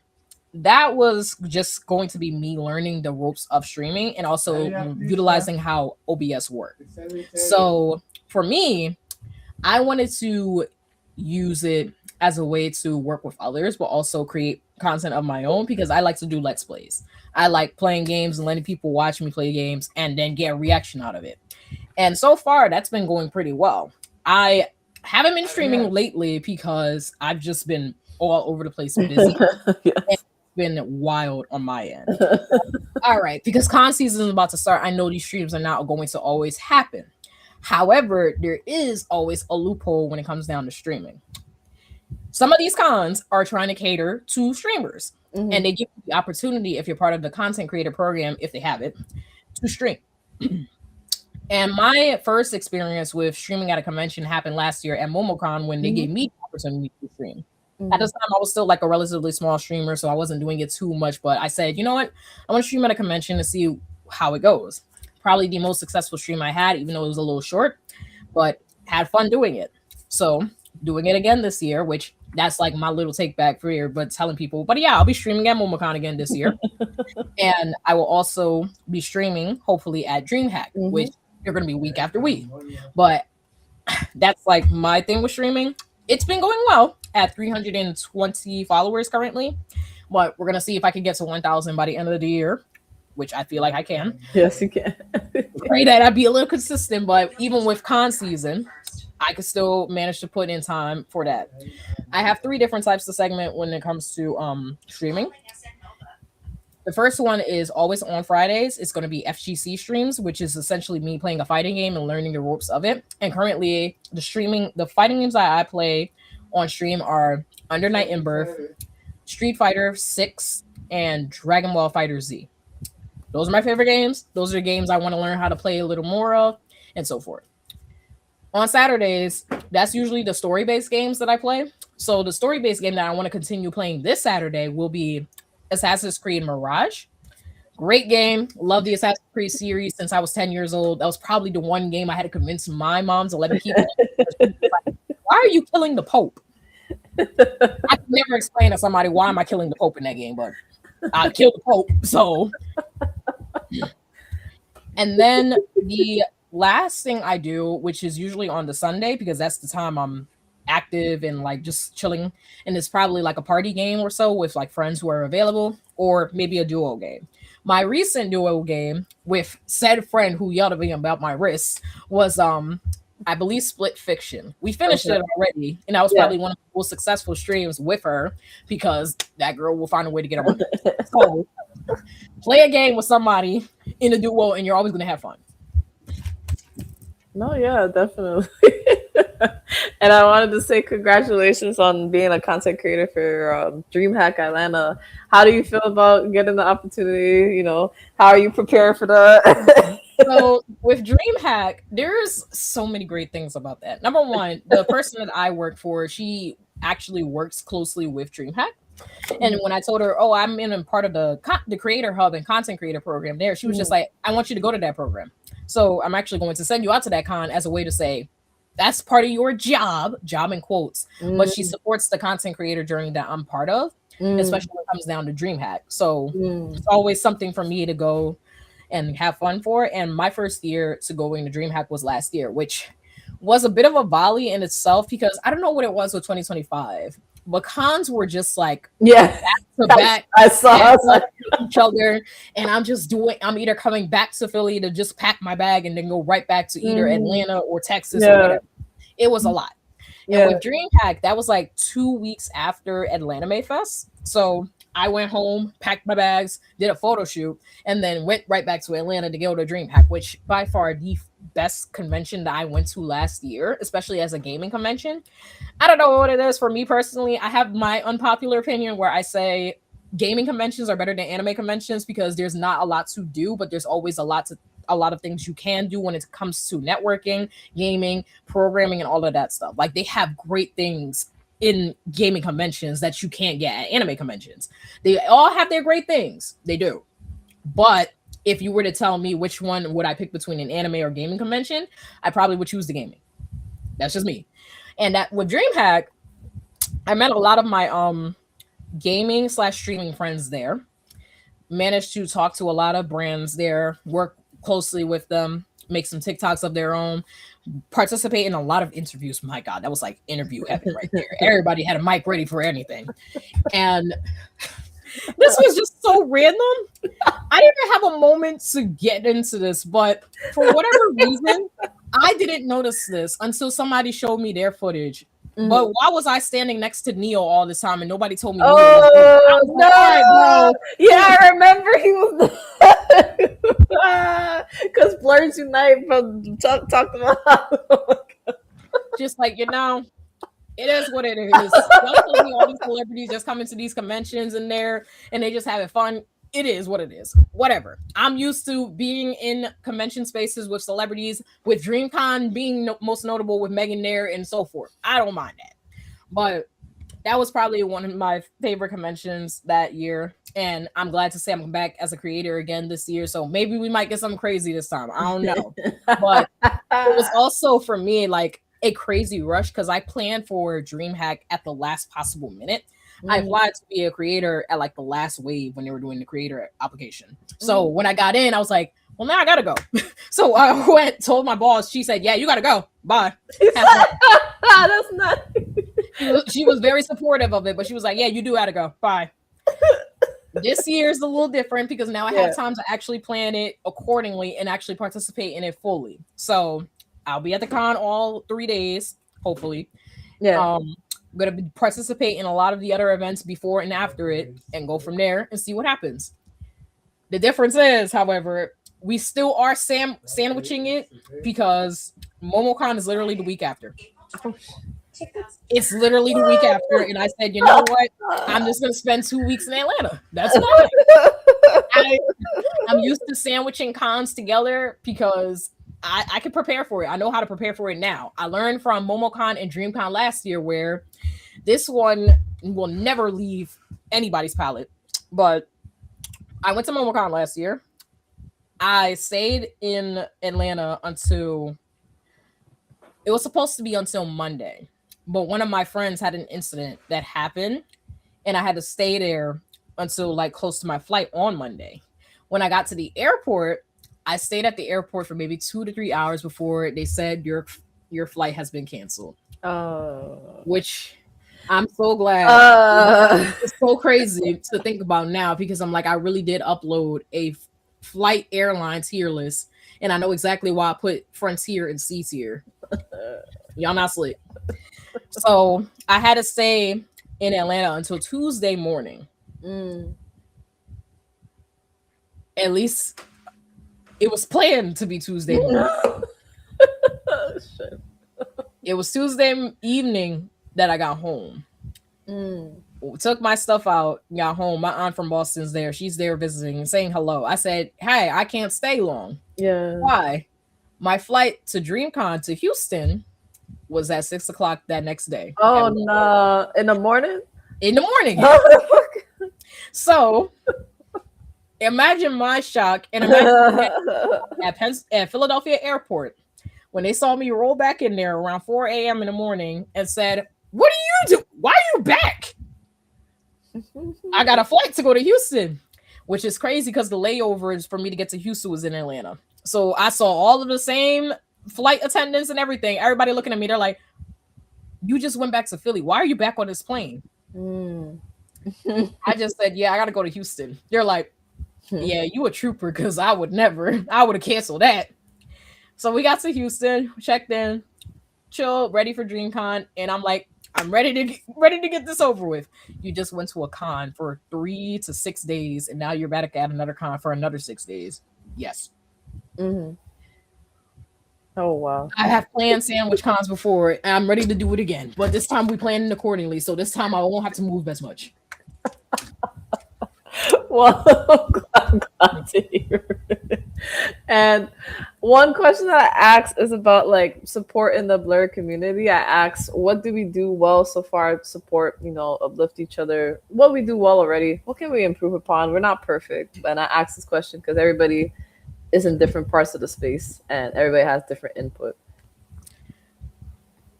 that was just going to be me learning the ropes of streaming and also utilizing how OBS works. So for me, I wanted to use it as a way to work with others, but also create content of my own, because I like to do Let's Plays. I like playing games and letting people watch me play games and then get a reaction out of it. And so far, that's been going pretty well. I haven't been streaming lately because I've just been all over the place busy. It's been wild on my end. All right, because con season is about to start, I know these streams are not going to always happen. However, there is always a loophole when it comes down to streaming. Some of these cons are trying to cater to streamers, and they give you the opportunity, if you're part of the content creator program, if they have it, to stream. And my first experience with streaming at a convention happened last year at MomoCon, when they gave me the opportunity to stream. At this time, I was still like a relatively small streamer, so I wasn't doing it too much. But I said, you know what? I want to stream at a convention to see how it goes. Probably the most successful stream I had, even though it was a little short, but had fun doing it. So doing it again this year, which that's like my little take back for here, but telling people, but yeah, I'll be streaming at MomoCon again this year. And I will also be streaming, hopefully, at DreamHack, which they're going to be week after week. But that's like my thing with streaming. It's been going well at 320 followers currently, but we're going to see if I can get to 1,000 by the end of the year, which I feel like I can. Yes, you can. Pray that I'd be a little consistent, but even with con season, I could still manage to put in time for that. I have 3 different types of segment when it comes to streaming. The first one is always on Fridays. It's going to be FGC streams, which is essentially me playing a fighting game and learning the ropes of it. And currently, the fighting games that I play on stream are Under Night in Birth, Street Fighter 6, and Dragon Ball Fighter Z. Those are my favorite games. Those are the games I want to learn how to play a little more of, and so forth. On Saturdays, that's usually the story-based games that I play. So the story-based game that I want to continue playing this Saturday will be Assassin's Creed Mirage. Great game. Love the Assassin's Creed series since I was 10 years old. That was probably the one game I had to convince my mom to let me keep it. Why are you killing the Pope? I can never explain to somebody why am I killing the Pope in that game, but I killed the Pope. So, and then the last thing I do, which is usually on the Sunday, because that's the time I'm active and like just chilling, and it's probably like a party game or so with like friends who are available, or maybe a duo game. My recent duo game with said friend who yelled at me about my wrists was I believe Split Fiction. We finished it already, and that was probably one of the most successful streams with her because that girl will find a way to get on. So play a game with somebody in a duo and you're always going to have fun. No, yeah, definitely. And I wanted to say congratulations on being a content creator for DreamHack Atlanta. How do you feel about getting the opportunity? You know, how are you preparing for that? So with DreamHack, there's so many great things about that. Number one, the person that I work for, she actually works closely with DreamHack. And when I told her, oh, I'm in a part of the creator hub and content creator program there, she was just like, I want you to go to that program. So I'm actually going to send you out to that con as a way to say, that's part of your job in quotes. But she supports the content creator journey that I'm part of, especially when it comes down to DreamHack. So it's always something for me to go and have fun for. And my first year to going to DreamHack was last year, which was a bit of a volley in itself because I don't know what it was with 2025. But cons were just like back to back. I saw each other, and I'm either coming back to Philly to just pack my bag and then go right back to either Atlanta or Texas or whatever. It was a lot. And with DreamHack, that was like 2 weeks after Atlanta May Fest. So I went home, packed my bags, did a photo shoot, and then went right back to Atlanta to go to DreamHack, which by far the best convention that I went to last year, especially as a gaming convention. I don't know what it is for me personally. I have my unpopular opinion where I say gaming conventions are better than anime conventions because there's not a lot to do, but there's always a lot of things you can do when it comes to networking, gaming, programming, and all of that stuff. Like they have great things in gaming conventions that you can't get at anime conventions. They all have their great things. They do. But if you were to tell me which one would I pick between an anime or gaming convention, I probably would choose the gaming. That's just me. And that with DreamHack, I met a lot of my gaming / streaming friends there. Managed to talk to a lot of brands there, work closely with them, make some TikToks of their own, participate in a lot of interviews. My God, that was like interview heaven right there. Everybody had a mic ready for anything. And this was just so random. I didn't have a moment to get into this, but for whatever reason, I didn't notice this until somebody showed me their footage. But why was I standing next to Neo all this time and nobody told me? Oh, no. Right, yeah, I remember he was because Blurs Unite from talked about just like, you know, it is what it is. All these celebrities just coming to these conventions and they just having fun. It is what it is. Whatever. I'm used to being in convention spaces with celebrities, with DreamCon being most notable with Megan there and so forth. I don't mind that. But that was probably one of my favorite conventions that year. And I'm glad to say I'm back as a creator again this year. So maybe we might get something crazy this time. I don't know. But it was also for me, like, a crazy rush because I planned for DreamHack at the last possible minute. I applied to be a creator at like the last wave when they were doing the creator application. So when I got in, I was like, well, now I gotta go. So I went, told my boss. She said, yeah, you gotta go. Bye. That's not. She was very supportive of it, but she was like, yeah, you do gotta go. Bye. This year is a little different because now I have time to actually plan it accordingly and actually participate in it fully. So I'll be at the con all 3 days, hopefully. Yeah. I'm gonna participate in a lot of the other events before and after it and go from there and see what happens. The difference is, however, we still are sandwiching it because MomoCon is literally the week after. It's literally the week after, and I said, you know what? I'm just gonna spend 2 weeks in Atlanta. That's fine. I'm used to sandwiching cons together because I can prepare for it. I know how to prepare for it now. I learned from MomoCon and DreamCon last year, where this one will never leave anybody's palate. But I went to MomoCon last year. I stayed in Atlanta until it was supposed to be until Monday. But one of my friends had an incident that happened, and I had to stay there until like close to my flight on Monday. When I got to the airport, I stayed at the airport for maybe 2 to 3 hours before they said your flight has been canceled. Which I'm so glad. It's so crazy to think about now because I'm like, I really did upload a flight airline tier list, and I know exactly why I put Frontier and C tier. Y'all not slick. So I had to stay in Atlanta until Tuesday morning. At least it was planned to be Tuesday morning. It was Tuesday evening that I got home. Took my stuff out, got home. My aunt from Boston's there. She's there visiting, saying hello. I said, hey, I can't stay long. Yeah. Why? My flight to DreamCon to Houston was at 6 o'clock that next day. Oh no! In the morning? In the morning. So imagine my shock and imagine at Philadelphia Airport when they saw me roll back in there around 4 a.m. in the morning and said, what are you doing? Why are you back? I got a flight to go to Houston, which is crazy because the layovers for me to get to Houston was in Atlanta. So I saw all of the same flight attendants and everything. Everybody looking at me, they're like, you just went back to Philly. Why are you back on this plane? I just said, yeah, I got to go to Houston. They're like, yeah, you a trooper because I would have canceled that. So we got to Houston, checked in, chill, ready for DreamCon. And I'm like, I'm ready to get this over with. You just went to a con for 3 to 6 days, and now you're back at another con for another 6 days. Yes. Oh wow! I have planned sandwich cons before, and I'm ready to do it again. But this time we planned accordingly, so this time I won't have to move as much. Well, I'm glad to hear it. And one question that I asked is about like support in the Blur community. I asked, what do we do well so far to support, uplift each other? What we do well already? What can we improve upon? We're not perfect. And I asked this question because everybody is in different parts of the space and everybody has different input.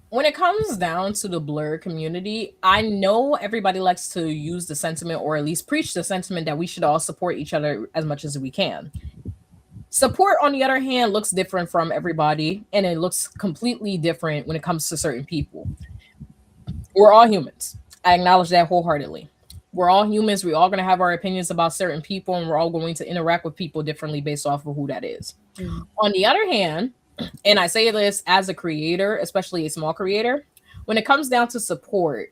When it comes down to the Blur community, I know everybody likes to use the sentiment or at least preach the sentiment that we should all support each other as much as we can. Support, on the other hand, looks different from everybody, and it looks completely different when it comes to certain people. We're all humans. I acknowledge that wholeheartedly. We're all humans. We're all going to have our opinions about certain people, and we're all going to interact with people differently based off of who that is. On the other hand, and I say this as a creator, especially a small creator, when it comes down to support,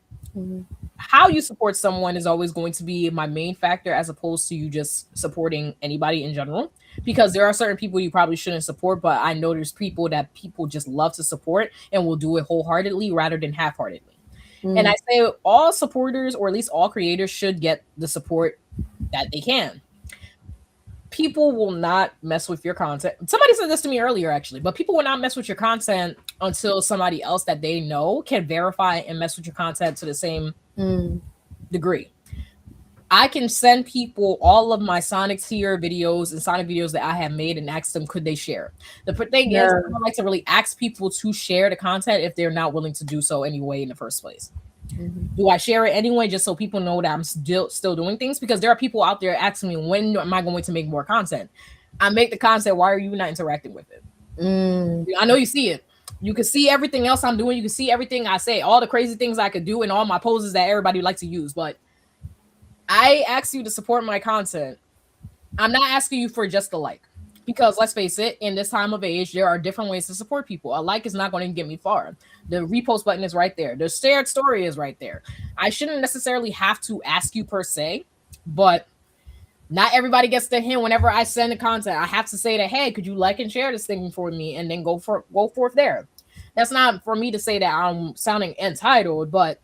how you support someone is always going to be my main factor as opposed to you just supporting anybody in general, because there are certain people you probably shouldn't support, but I know there's people that people just love to support and will do it wholeheartedly rather than half-heartedly. And I say all supporters, or at least all creators, should get the support that they can. People will not mess with your content. Somebody said this to me earlier, actually, but people will not mess with your content until somebody else that they know can verify and mess with your content to the same degree. I can send people all of my Sonic tier videos and Sonic videos that I have made and ask them, could they share? The thing is, I don't like to really ask people to share the content if they're not willing to do so anyway in the first place. Do I share it anyway just so people know that I'm still doing things? Because there are people out there asking me, when am I going to make more content? I make the content. Why are you not interacting with it? I know you see it. You can see everything else I'm doing. You can see everything I say, all the crazy things I could do, and all my poses that everybody would like to use. But I ask you to support my content. I'm not asking you for just a like. Because let's face it, in this time of age, there are different ways to support people. A like is not going to get me far. The repost button is right there. The shared story is right there. I shouldn't necessarily have to ask you per se, but not everybody gets the hint whenever I send the content. I have to say that, hey, could you like and share this thing for me, and then go forth there. That's not for me to say that I'm sounding entitled, but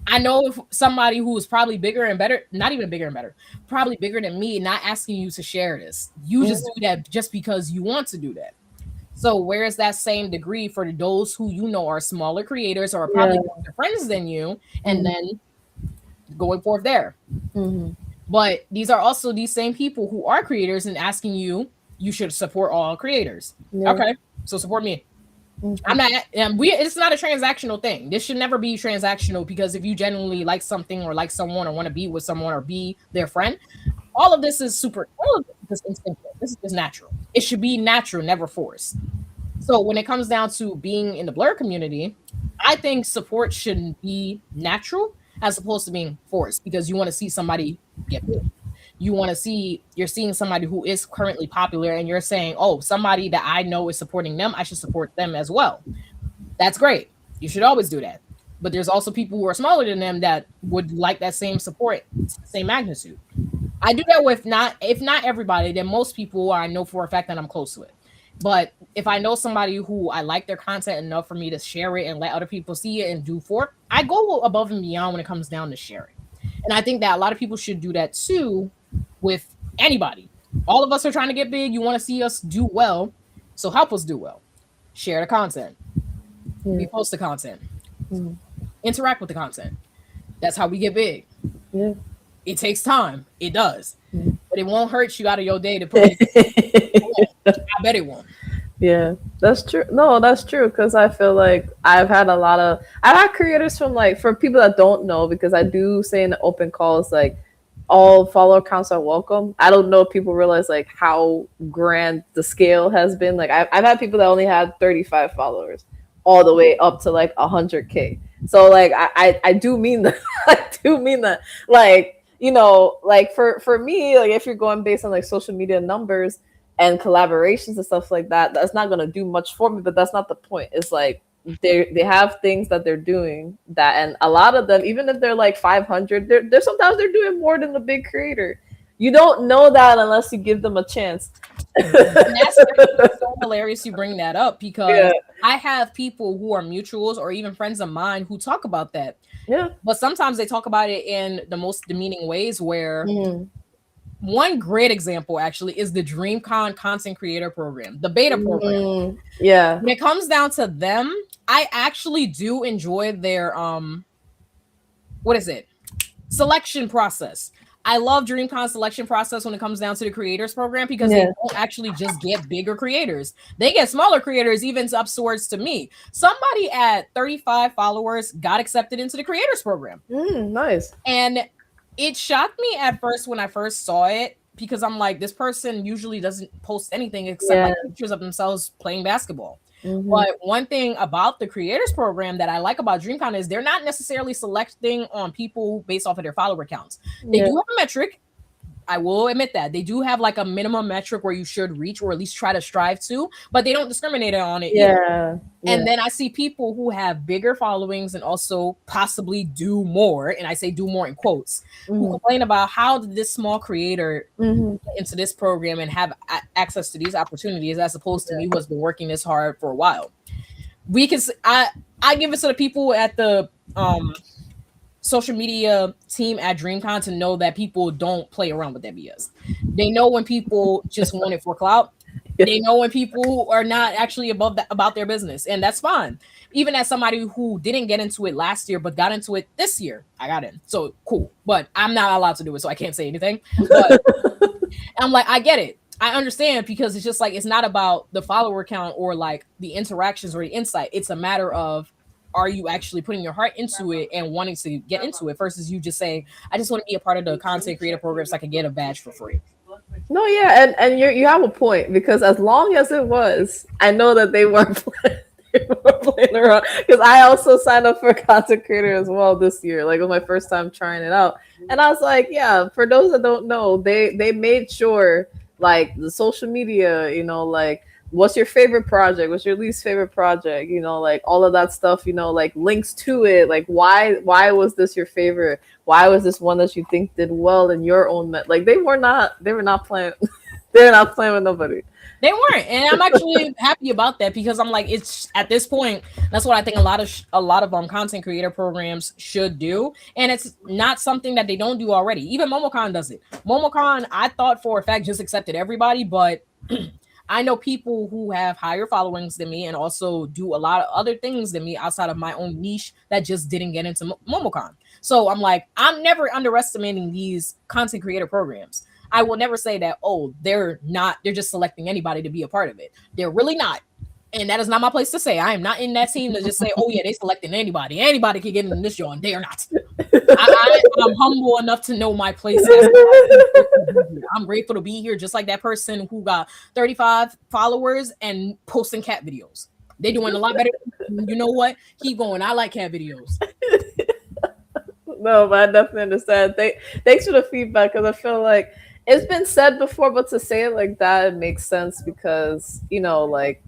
I know if somebody who is probably bigger and better, not even bigger and better, probably bigger than me, not asking you to share this. You just do that just because you want to do that. So where is that same degree for those who you know are smaller creators or are probably more friends than you, and then going forth there? But these are also these same people who are creators and asking you should support all creators. Okay, so support me. I'm not, it's not a transactional thing. This should never be transactional, because if you genuinely like something or like someone or want to be with someone or be their friend, all of this is instinctive. This is just natural. It should be natural, never forced. So when it comes down to being in the Blur community, I think support should be natural as opposed to being forced, because you want to see somebody get big. You're seeing somebody who is currently popular, and you're saying, oh, somebody that I know is supporting them, I should support them as well. That's great. You should always do that. But there's also people who are smaller than them that would like that same support, same magnitude. I do that with if not everybody, then most people I know for a fact that I'm close with. But if I know somebody who I like their content enough for me to share it and let other people see it and do for it, I go above and beyond when it comes down to sharing. And I think that a lot of people should do that too with anybody. All of us are trying to get big. You want to see us do well, so help us do well. Share the content. Repost the content. Interact with the content. That's how we get big. It takes time. It does. But it won't hurt you out of your day to put it. I bet it won't. Yeah, that's true. No, that's true, because I feel like I've had creators from, like, for people that don't know, because I do say in the open calls, like, all follower counts are welcome. I don't know if people realize, like, how grand the scale has been. Like, I've had people that only had 35 followers all the way up to like 100K. So like I do mean that. I do mean that. Like, you know, like for me, like if you're going based on like social media numbers and collaborations and stuff like that, that's not gonna do much for me. But that's not the point. It's like they have things that they're doing that, and a lot of them, even if they're like 500, they're sometimes they're doing more than the big creator. You don't know that unless you give them a chance. And that's so hilarious you bring that up, because I have people who are mutuals or even friends of mine who talk about that. But sometimes they talk about it in the most demeaning ways, where one great example actually is the DreamCon content creator program, the beta program. When it comes down to them, I actually do enjoy their selection process. I love DreamCon selection process when it comes down to the creators program, because they don't actually just get bigger creators. They get smaller creators, even upwards to me. Somebody at 35 followers got accepted into the creators program. Nice. And it shocked me at first when I first saw it, because I'm like, this person usually doesn't post anything except like pictures of themselves playing basketball. But one thing about the creators program that I like about DreamCon is they're not necessarily selecting on people based off of their follower counts. They do have a metric. I will admit that they do have like a minimum metric where you should reach, or at least try to strive to, but they don't discriminate on it. And then I see people who have bigger followings and also possibly do more, and I say do more in quotes, who complain about how did this small creator get into this program and have access to these opportunities, as opposed to me who has been working this hard for a while. We can, I give it to the people at the social media team at DreamCon to know that people don't play around with that BS. They know when people just want it for clout. They know when people are not actually about their business, and that's fine. Even as somebody who didn't get into it last year but got into it this year, I got in. So cool. But I'm not allowed to do it, so I can't say anything. But I'm like, I get it. I understand, because it's just like, it's not about the follower count or like the interactions or the insight. It's a matter of, are you actually putting your heart into it and wanting to get into it, versus you just saying, I just want to be a part of the content creator program so I can get a badge for free. No, yeah, and you have a point, because as long as it was, I know that they weren't playing, they weren't playing around. Because I also signed up for content creator as well this year. Like, it was my first time trying it out, and I was like, yeah. For those that don't know, they made sure, like, the social media, like, what's your favorite project, what's your least favorite project, like, all of that stuff, like, links to it, like, why was this your favorite, why was this one that you think did well in your own like, they were not playing they're not playing with nobody. They weren't, and I'm actually happy about that, because I'm like, it's at this point, that's what I think a lot of content creator programs should do, and it's not something that they don't do already. Even MomoCon does it. MomoCon, I thought for a fact, just accepted everybody, but I know people who have higher followings than me and also do a lot of other things than me outside of my own niche that just didn't get into MomoCon. So I'm like, I'm never underestimating these content creator programs. I will never say that, oh, they're just selecting anybody to be a part of it. They're really not. And that is not my place to say. I am not in that team to just say, oh yeah, they selecting anybody. Anybody can get in this joint. They are not. I'm humble enough to know my place. I'm grateful to be here, just like that person who got 35 followers and posting cat videos. They're doing a lot better. You know what? Keep going. I like cat videos. No, but I definitely understand. Thanks for the feedback, because I feel like it's been said before, but to say it like that, it makes sense, because, like,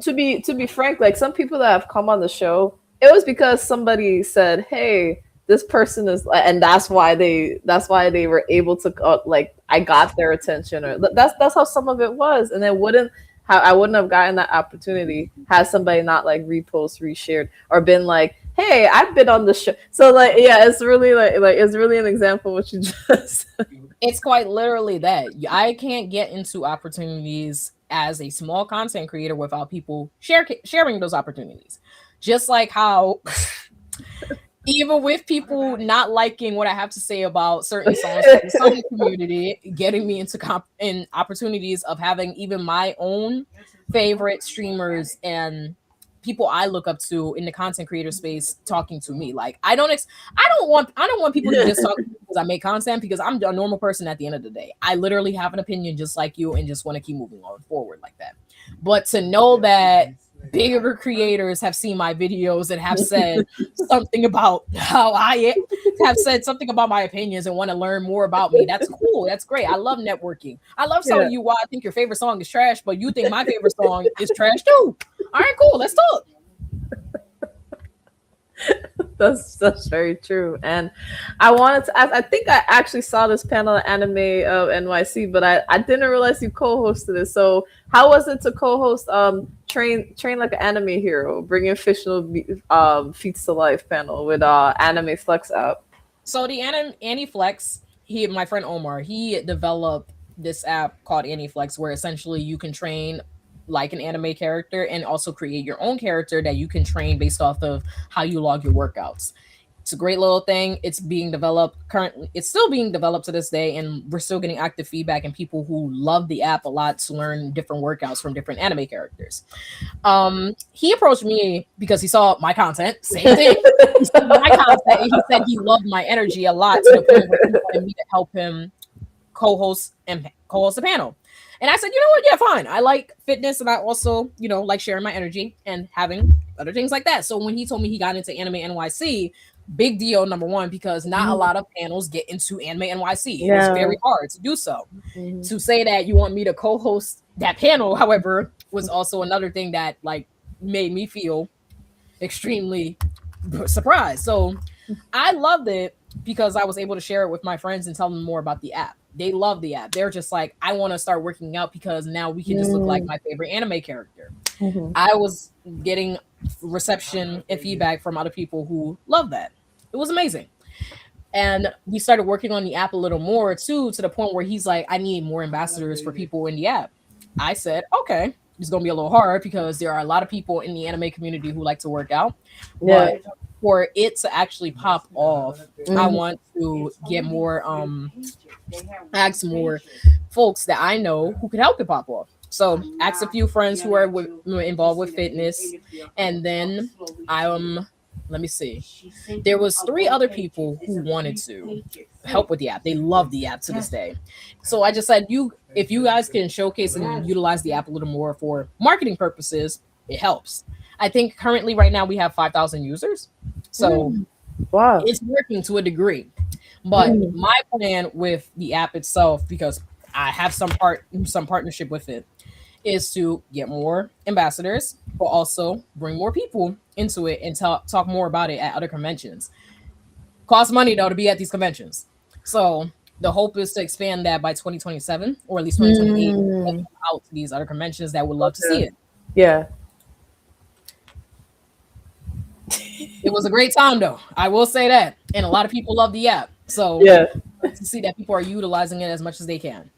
to be frank, like, some people that have come on the show, it was because somebody said, hey, this person is, and that's why they were able to, like, I got their attention, or that's how some of it was. And I wouldn't have gotten that opportunity had somebody not, like, repost, reshared, or been like, hey, I've been on the show. So, like, yeah, it's really like it's really an example of what you just said. It's quite literally that. I can't get into opportunities as a small content creator without people sharing those opportunities. Just like how even with people not liking what I have to say about certain songs in the song community, getting me into in opportunities of having even my own favorite streamers and people I look up to in the content creator space talking to me. Like, I don't want people to just talk to me because I make content, because I'm a normal person at the end of the day. I literally have an opinion just like you and just want to keep moving on forward like that. But to know that bigger creators have seen my videos and have said something about how I have said something about my opinions and want to learn more about me, that's cool. That's great. I love networking. I love telling you why I think your favorite song is trash, but you think my favorite song is trash too. All right, cool. Let's talk. That's very true. And I wanted to ask, I think I actually saw this panel at Anime NYC, but I didn't realize you co-hosted it. So how was it to co-host Train Like an Anime Hero, bringing fictional feats to life panel with Anime Flex app? So the AniFlex, my friend Omar, he developed this app called AniFlex, where essentially you can train like an anime character and also create your own character that you can train based off of how you log your workouts. It's a great little thing. It's being developed currently. It's still being developed to this day, and we're still getting active feedback and people who love the app a lot to learn different workouts from different anime characters. He approached me because he saw my content. Same thing. He saw my content, and he said he loved my energy a lot, to the point where he wanted me to help him co-host a panel. And I said, you know what? Yeah, fine. I like fitness, and I also, like sharing my energy and having other things like that. So when he told me he got into Anime NYC, big deal, number one, because not a lot of panels get into Anime NYC. Yeah. It's very hard to do so. Mm-hmm. To say that you want me to co-host that panel, however, was also another thing that, like, made me feel extremely surprised. So I loved it because I was able to share it with my friends and tell them more about the app. They love the app. They're just like, I want to start working out because now we can just look like my favorite anime character. Mm-hmm. I was getting reception and feedback from other people who love that. It was amazing. And we started working on the app a little more too, to the point where he's like, I need more ambassadors for people in the app. I said, okay, it's going to be a little hard because there are a lot of people in the anime community who like to work out. Yeah. But for it to actually pop off, I Mhm. want to get more, ask more folks that I know who could help it pop off. So ask a few friends who are involved with fitness, and then let me see. There was three other people who wanted to help with the app. They love the app to this day. So I just said, if you guys can showcase and utilize the app a little more for marketing purposes, it helps. I think currently right now we have 5,000 users. So Wow. it's working to a degree. But my plan with the app itself, because I have some partnership with it, is to get more ambassadors, but also bring more people into it and talk more about it at other conventions. Costs money though to be at these conventions. So the hope is to expand that by 2027 or at least 2028 Mm. out to these other conventions that would love to see it. Yeah. It was a great time though. I will say that. And a lot of people love the app. So Yeah. to see that people are utilizing it as much as they can.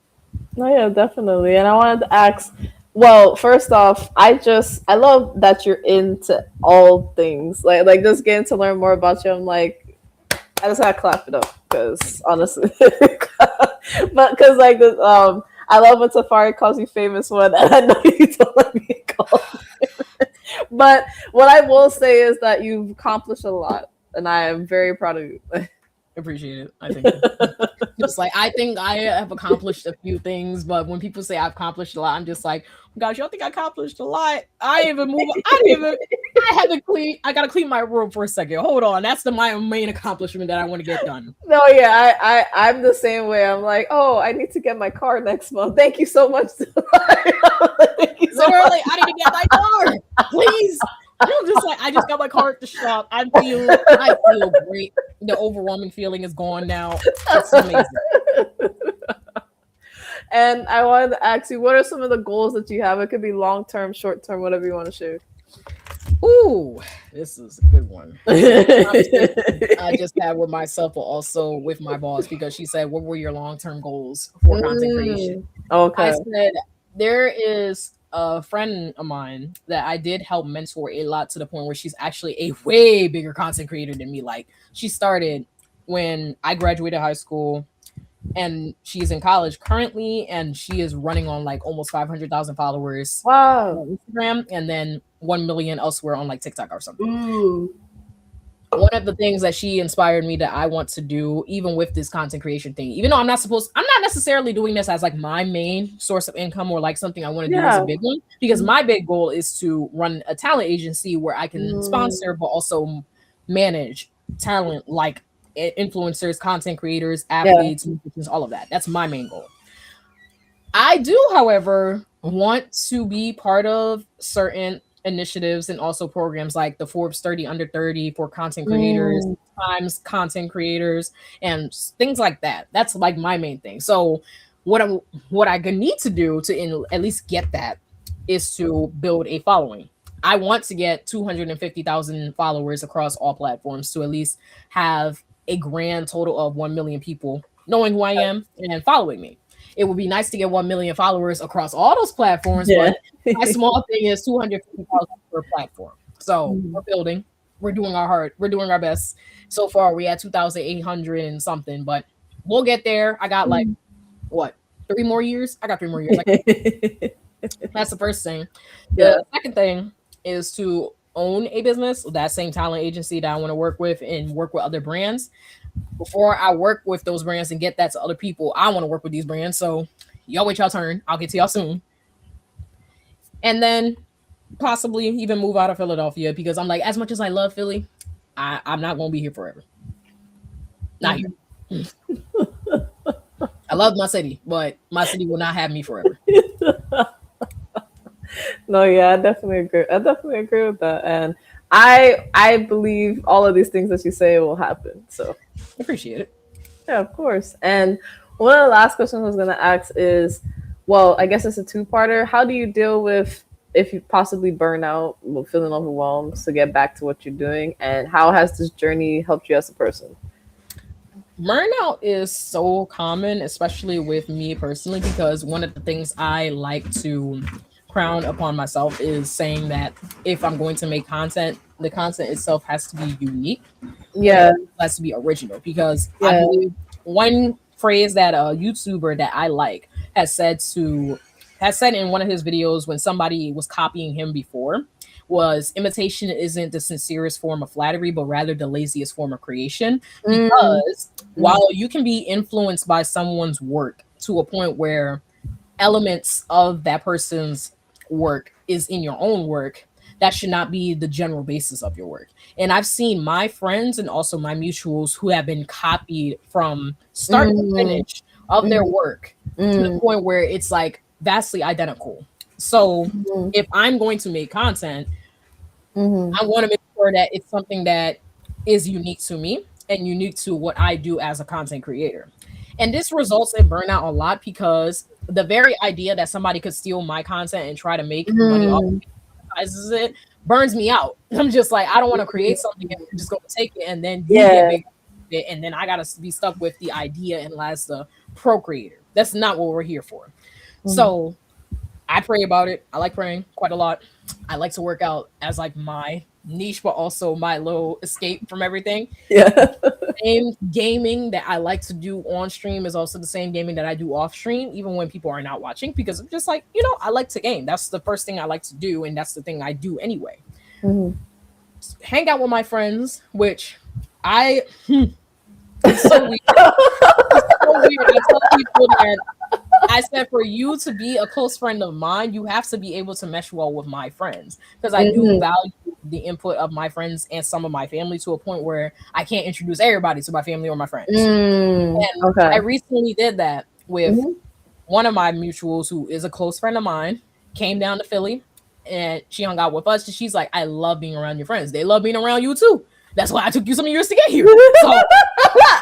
No, yeah, definitely. And I wanted to ask, well, first off, I love that you're into all things. Like just getting to learn more about you. I'm like, I just gotta clap it up because honestly, but because like the I love when Safari calls you famous one, and I know you don't let me call you famous. But what I will say is that you've accomplished a lot, and I am very proud of you. Appreciate it. I think just like I think I have accomplished a few things, but when people say I've accomplished a lot, I'm just like, oh gosh, y'all think I accomplished a lot? I even move. I had to clean. I gotta clean my room for a second. Hold on, that's my main accomplishment that I want to get done. No, yeah, I'm the same way. I'm like, oh, I need to get my car next month. Thank you so much. Thank you so Literally, much. I need to get my car, please. I'm just like, I just got my car at the shop. I feel great. The overwhelming feeling is gone now. It's amazing. And I wanted to ask you, what are some of the goals that you have? It could be long term, short term, whatever you want to share. Ooh, this is a good one. I just had with myself, but also with my boss, because she said, "What were your long-term goals for content creation?" Okay. I said, "There is a friend of mine that I did help mentor a lot to the point where she's actually a way bigger content creator than me. Like she started when I graduated high school." And she's in college currently, and she is running on like almost 500,000 followers Wow. on Instagram, and then 1 million elsewhere on like TikTok or something. Ooh. One of the things that she inspired me that I want to do, even with this content creation thing, even though I'm not necessarily doing this as like my main source of income or like something I want to do as a big one, because my big goal is to run a talent agency where I can sponsor but also manage talent like influencers, content creators, athletes, musicians, all of that. That's my main goal. I do, however, want to be part of certain initiatives and also programs like the Forbes 30 under 30 for content creators, Times content creators, and things like that. That's like my main thing. So what I need to do to at least get that is to build a following. I want to get 250,000 followers across all platforms to at least have a grand total of 1 million people knowing who I am and following me. It would be nice to get 1 million followers across all those platforms, but my small thing is 250,000 per platform. So we're building, we're doing our best. So far, we had 2,800 and something, but we'll get there. I got like what 3 more years? I got 3 more years. That's the first thing. The second thing is to own a business, that same talent agency that I want to work with and work with other brands. Before I work with those brands and get that to other people, I want to work with these brands. So y'all wait y'all turn. I'll get to y'all soon. And then possibly even move out of Philadelphia, because I'm like, as much as I love Philly, I'm not going to be here forever. Not here. I love my city, but my city will not have me forever. No, yeah, I definitely agree. I definitely agree with that, and I believe all of these things that you say will happen. So appreciate it. Yeah, of course. And one of the last questions I was going to ask is, well, I guess it's a two-parter. How do you deal with if you possibly burn out, feeling overwhelmed to get back to what you're doing, and how has this journey helped you as a person? Burnout is so common, especially with me personally, because one of the things I like to crown upon myself is saying that if I'm going to make content, the content itself has to be unique and Yeah, it has to be original. Because I yeah. believe one phrase that a YouTuber that I like has said in one of his videos when somebody was copying him before was imitation isn't the sincerest form of flattery, but rather the laziest form of creation. Mm, Because mm, while you can be influenced by someone's work to a point where elements of that person's work is in your own work, that should not be the general basis of your work. And I've seen my friends and also my mutuals who have been copied from start to mm, finish of their mm, work to the mm, point where it's like vastly identical. So mm, if I'm going to make content, mm, I want to make sure that it's something that is unique to me and unique to what I do as a content creator. And this results in burnout a lot because the very idea that somebody could steal my content and try to make money off mm, of it burns me out. I'm just like, I don't want to create something and you're just going to take it and then you get yeah. big with it, and then I got to be stuck with the idea and as the procreator. That's not what we're here for. Mm, So I pray about it. I like praying quite a lot. I like to work out as like my niche, but also my little escape from everything. yeah. And gaming that I like to do on stream is also the same gaming that I do off stream, even when people are not watching, because I'm just like, I like to game. That's the first thing I like to do, and that's the thing I do anyway. Mhm. Hang out with my friends, which I it's so weird. It's so weird. I tell people that I said for you to be a close friend of mine, you have to be able to mesh well with my friends because I do Mhm. value the input of my friends and some of my family to a point where I can't introduce everybody to my family or my friends. Mm, And I okay. recently did that with Mhm. one of my mutuals who is a close friend of mine, came down to Philly and she hung out with us. And she's like, I love being around your friends. They love being around you too. That's why I took you some years to get here. So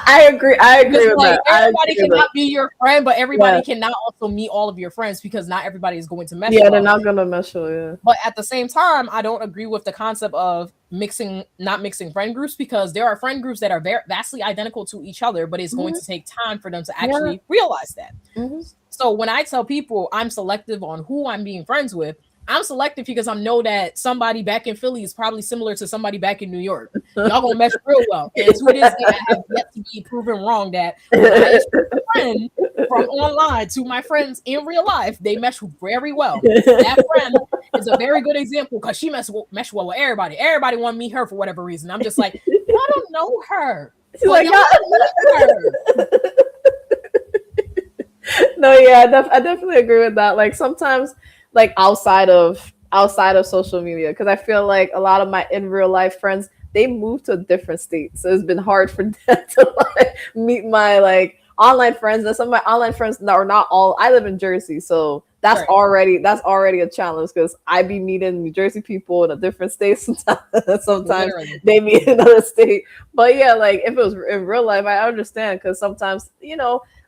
I agree. I agree it's with like that. I everybody agree with that. cannot be your friend, but Yeah. everybody cannot also meet all of your friends because not everybody is going to mesh Yeah, they're well. not gonna mess with you. But at the same time, I don't agree with the concept of not mixing friend groups because there are friend groups that are very vastly identical to each other, but it's going Mhm. to take time for them to Yeah. actually realize that. Mhm. So when I tell people I'm selective on who I'm being friends with, I'm selective because I know that somebody back in Philly is probably similar to somebody back in New York. Y'all gonna mesh real well. And to this day, I have yet to be proven wrong that when I introduce a friend from online to my friends in real life, they mesh very well. That friend is a very good example because she mesh well with everybody. Everybody want to meet her for whatever reason. I'm just like, y'all don't know her, She's but like, y'all meet her. no, yeah, I definitely agree with that. Like sometimes, like outside of social media, because I feel like a lot of my in real life friends they moved to a different state, so it's been hard for them to like meet my like online friends. And some of my online friends are not all. I live in Jersey, so Right. that's already a challenge because I be meeting New Jersey people in a different state sometimes. Sometimes Literally. they meet in another state. But yeah, like if it was in real life, I understand because sometimes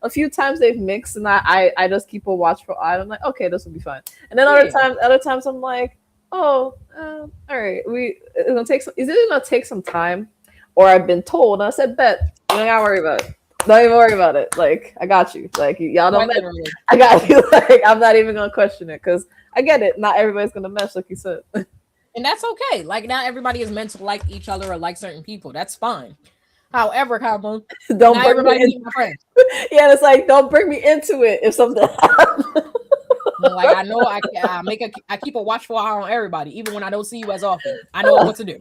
a few times they've mixed and I just keep a watchful eye. I'm like, okay, this will be fine. And then Yeah. other times I'm like, oh, all right, it's gonna take some. Is it gonna take some time? Or I've been told, and I said, bet. You don't gotta worry about it. Don't even worry about it. Like I got you. Like y'all don't. Quite literally. I got you. Like I'm not even gonna question it because I get it. Not everybody's gonna mesh, like you said. And that's okay. Like not everybody is meant to like each other or like certain people. That's fine. However, comma, Don't not bring me everybody in. can be my friend. Yeah, it's like don't bring me into it if something happens. Like I know I keep a watchful eye on everybody, even when I don't see you as often. I know what to do.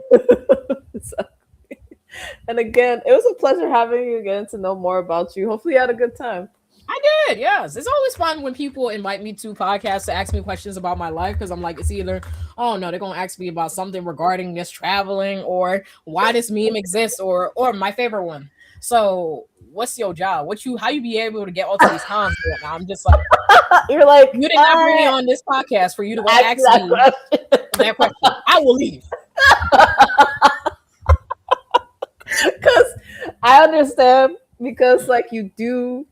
And again, it was a pleasure having you, getting to know more about you. Hopefully, you had a good time. I did, yes. It's always fun when people invite me to podcasts to ask me questions about my life because I'm like, it's either, oh no, they're gonna ask me about something regarding this traveling or why this meme exists or my favorite one. So what's your job? How you be able to get all to these cons? I'm just like, You're like, you did not bring me on this podcast for you to go ask that me question. that question. I will leave. Because I understand because like you do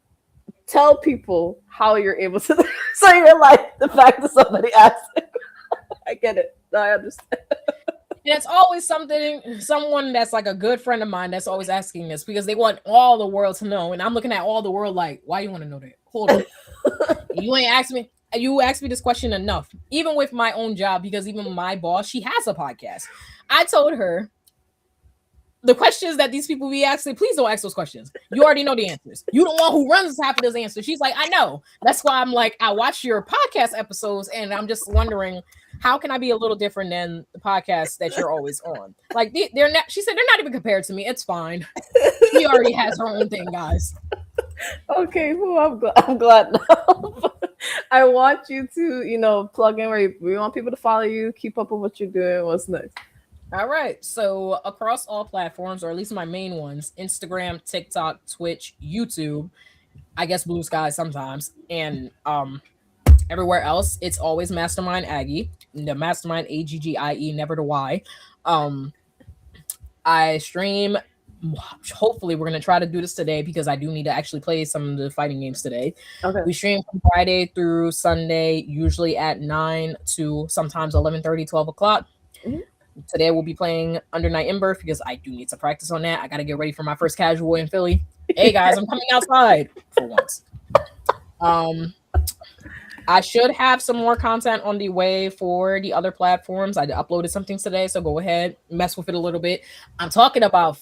tell people how you're able to so you're like the fact that somebody asked I get it. I understand. it's always someone that's like a good friend of mine that's always asking this because they want all the world to know. And I'm looking at all the world like, why you want to know that? Hold on. You ain't asked me. You asked me this question enough. Even with my own job, because even my boss, she has a podcast. I told her the questions that these people be asking, please don't ask those questions. You already know the answers. You the one who runs half of those answers. She's like, I know. That's why I'm like, I watch your podcast episodes and I'm just wondering, how can I be a little different than the podcast that you're always on? Like they're not, she said, they're not even compared to me. It's fine. She already has her own thing, guys. Okay, well, I'm glad now. I want you to, plug in where we want people to follow you, keep up with what you're doing. What's next? All right. So across all platforms, or at least my main ones, Instagram, TikTok, Twitch, YouTube, I guess Blue Sky sometimes, and everywhere else, it's always Mastermind Aggie. The Mastermind AGGIE, never the Y. I stream. Hopefully, we're gonna try to do this today because I do need to actually play some of the fighting games today. Okay. We stream from Friday through Sunday, usually at 9 to sometimes 11:30, 12 o'clock. Mm-hmm. Today we'll be playing Under Night in Birth because I do need to practice on that. I got to get ready for my first casual in Philly. Hey guys, I'm coming outside for once. I should have some more content on the way for the other platforms. I uploaded something today, so go ahead, mess with it a little bit. I'm talking about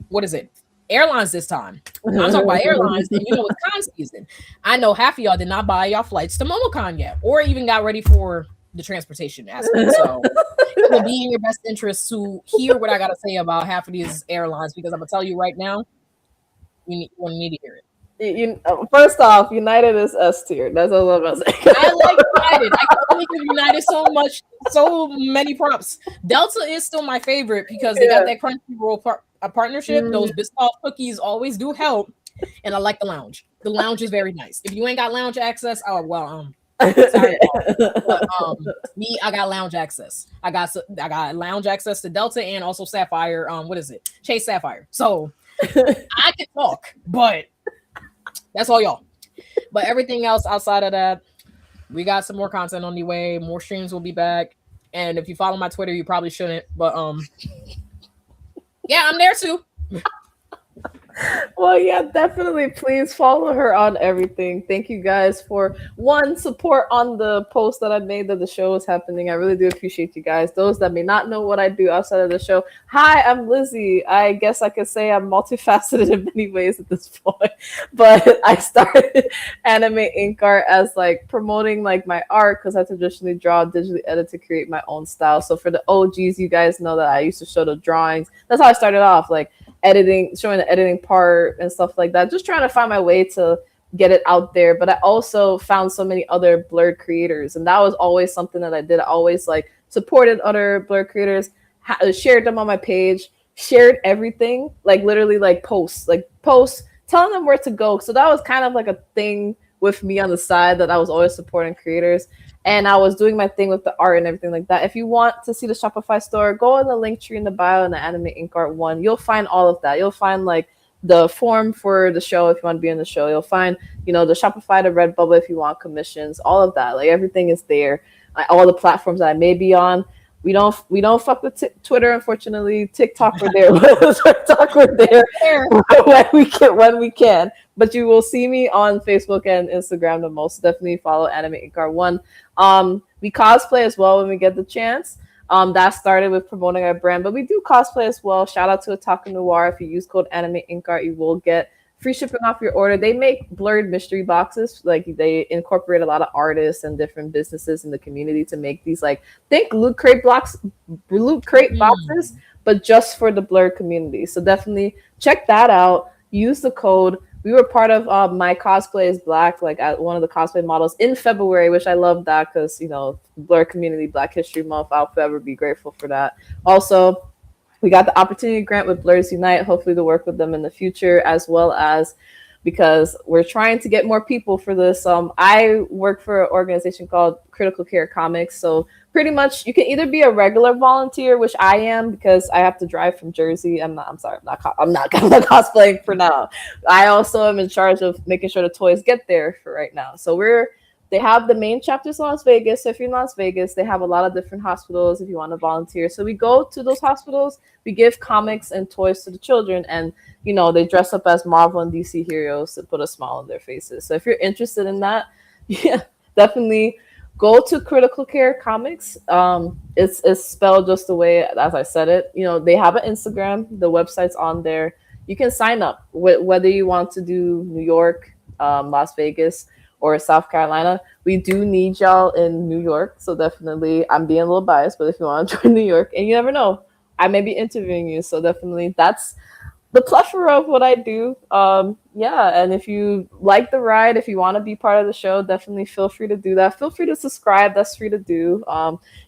what is it? Airlines this time. I'm talking about airlines, and it's con season. I know half of y'all did not buy y'all flights to MomoCon yet, or even got ready for the transportation aspect. So it will be in your best interest to hear what I got to say about half of these airlines because I'm gonna tell you right now, you need to hear it. First off, United is S tier. That's all I'm gonna say. I like United. I can only give United so many props. Delta is still my favorite because they got that Crunchyroll partnership. Mm. Those Biscoff cookies always do help, and I like the lounge. The lounge is very nice. If you ain't got lounge access, sorry, but, I got lounge access. I got lounge access to Delta and also Sapphire. What is it? Chase Sapphire. So I can talk, but that's all y'all. But everything else outside of that, we got some more content on the way. More streams will be back. And if you follow my Twitter, you probably shouldn't. But yeah, I'm there too. Well, yeah, definitely. Please follow her on everything. Thank you guys for support on the post that I made that the show is happening. I really do appreciate you guys. Those that may not know what I do outside of the show. Hi, I'm Lizzie. I guess I could say I'm multifaceted in many ways at this point. But I started AnimeInkArt as like promoting like my art because I traditionally draw, digitally edit to create my own style. So for the OGs, you guys know that I used to show the drawings. That's how I started off, like editing, showing the editing part and stuff like that, just trying to find my way to get it out there. But I also found so many other blurred creators, and that was always something that I did. I always like supported other blurred creators, shared them on my page, shared everything, like literally like posts, telling them where to go. So that was kind of like a thing with me on the side, that I was always supporting creators. And I was doing my thing with the art and everything like that. If you want to see the Shopify store, go on the link tree in the bio in the AnimeInkArt one. You'll find all of that. You'll find like the form for the show if you want to be in the show. You'll find, the Shopify, the Redbubble if you want commissions, all of that. Like everything is there. All the platforms that I may be on. We don't fuck with Twitter, unfortunately. TikTok we're there. TikTok we're there when we can. But you will see me on Facebook and Instagram the most. Definitely follow AnimeInkArt one. We cosplay as well when we get the chance. That started with promoting our brand, but we do cosplay as well. Shout out to Otaku Noir. If you use code AnimeInkArt, you will get free shipping off your order. They make blurred mystery boxes. Like they incorporate a lot of artists and different businesses in the community to make these, like, think loot crate boxes, but just for the blurred community. So definitely check that out. Use the code. We were part of My Cosplay is Black, like at one of the cosplay models in February, which I love that because, blurred community, Black History Month. I'll forever be grateful for that. Also, we got the opportunity grant with Blurs Unite, hopefully to work with them in the future, as well as because we're trying to get more people for this. I work for an organization called Critical Care Comics. So pretty much you can either be a regular volunteer, which I am because I have to drive from Jersey. I'm not cosplaying for now. I also am in charge of making sure the toys get there for right now. So we're They have the main chapters in Las Vegas. So if you're in Las Vegas, they have a lot of different hospitals if you want to volunteer. So we go to those hospitals, we give comics and toys to the children, and they dress up as Marvel and DC heroes to put a smile on their faces. So if you're interested in that, yeah, definitely go to Critical Care Comics. It's spelled just the way as I said it. They have an Instagram. The website's on there. You can sign up whether you want to do New York, Las Vegas, or South Carolina. We do need y'all in New York, so definitely I'm being a little biased, but if you want to join New York, and you never know, I may be interviewing you, so definitely that's the plethora of what I do. Yeah, and if you like the ride, if you want to be part of the show, definitely feel free to do that. Feel free to subscribe. That's free to do.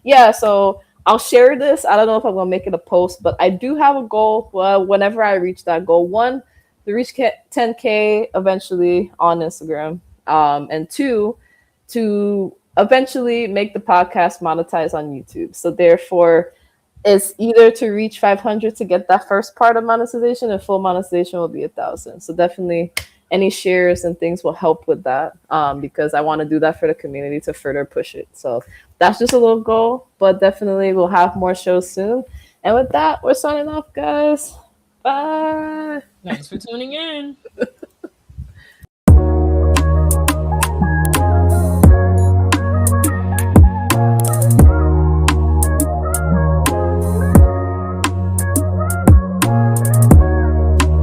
Yeah, so I'll share this. I don't know if I'm gonna make it a post, but I do have a goal. Well, whenever I reach that goal, one, to reach 10K eventually on Instagram, and two, to eventually make the podcast monetize on YouTube. So therefore, it's either to reach 500 to get that first part of monetization, and full monetization will be 1,000. So definitely, any shares and things will help with that, because I want to do that for the community to further push it. So that's just a little goal, but definitely we'll have more shows soon. And with that, we're signing off, guys. Bye. Thanks for tuning in.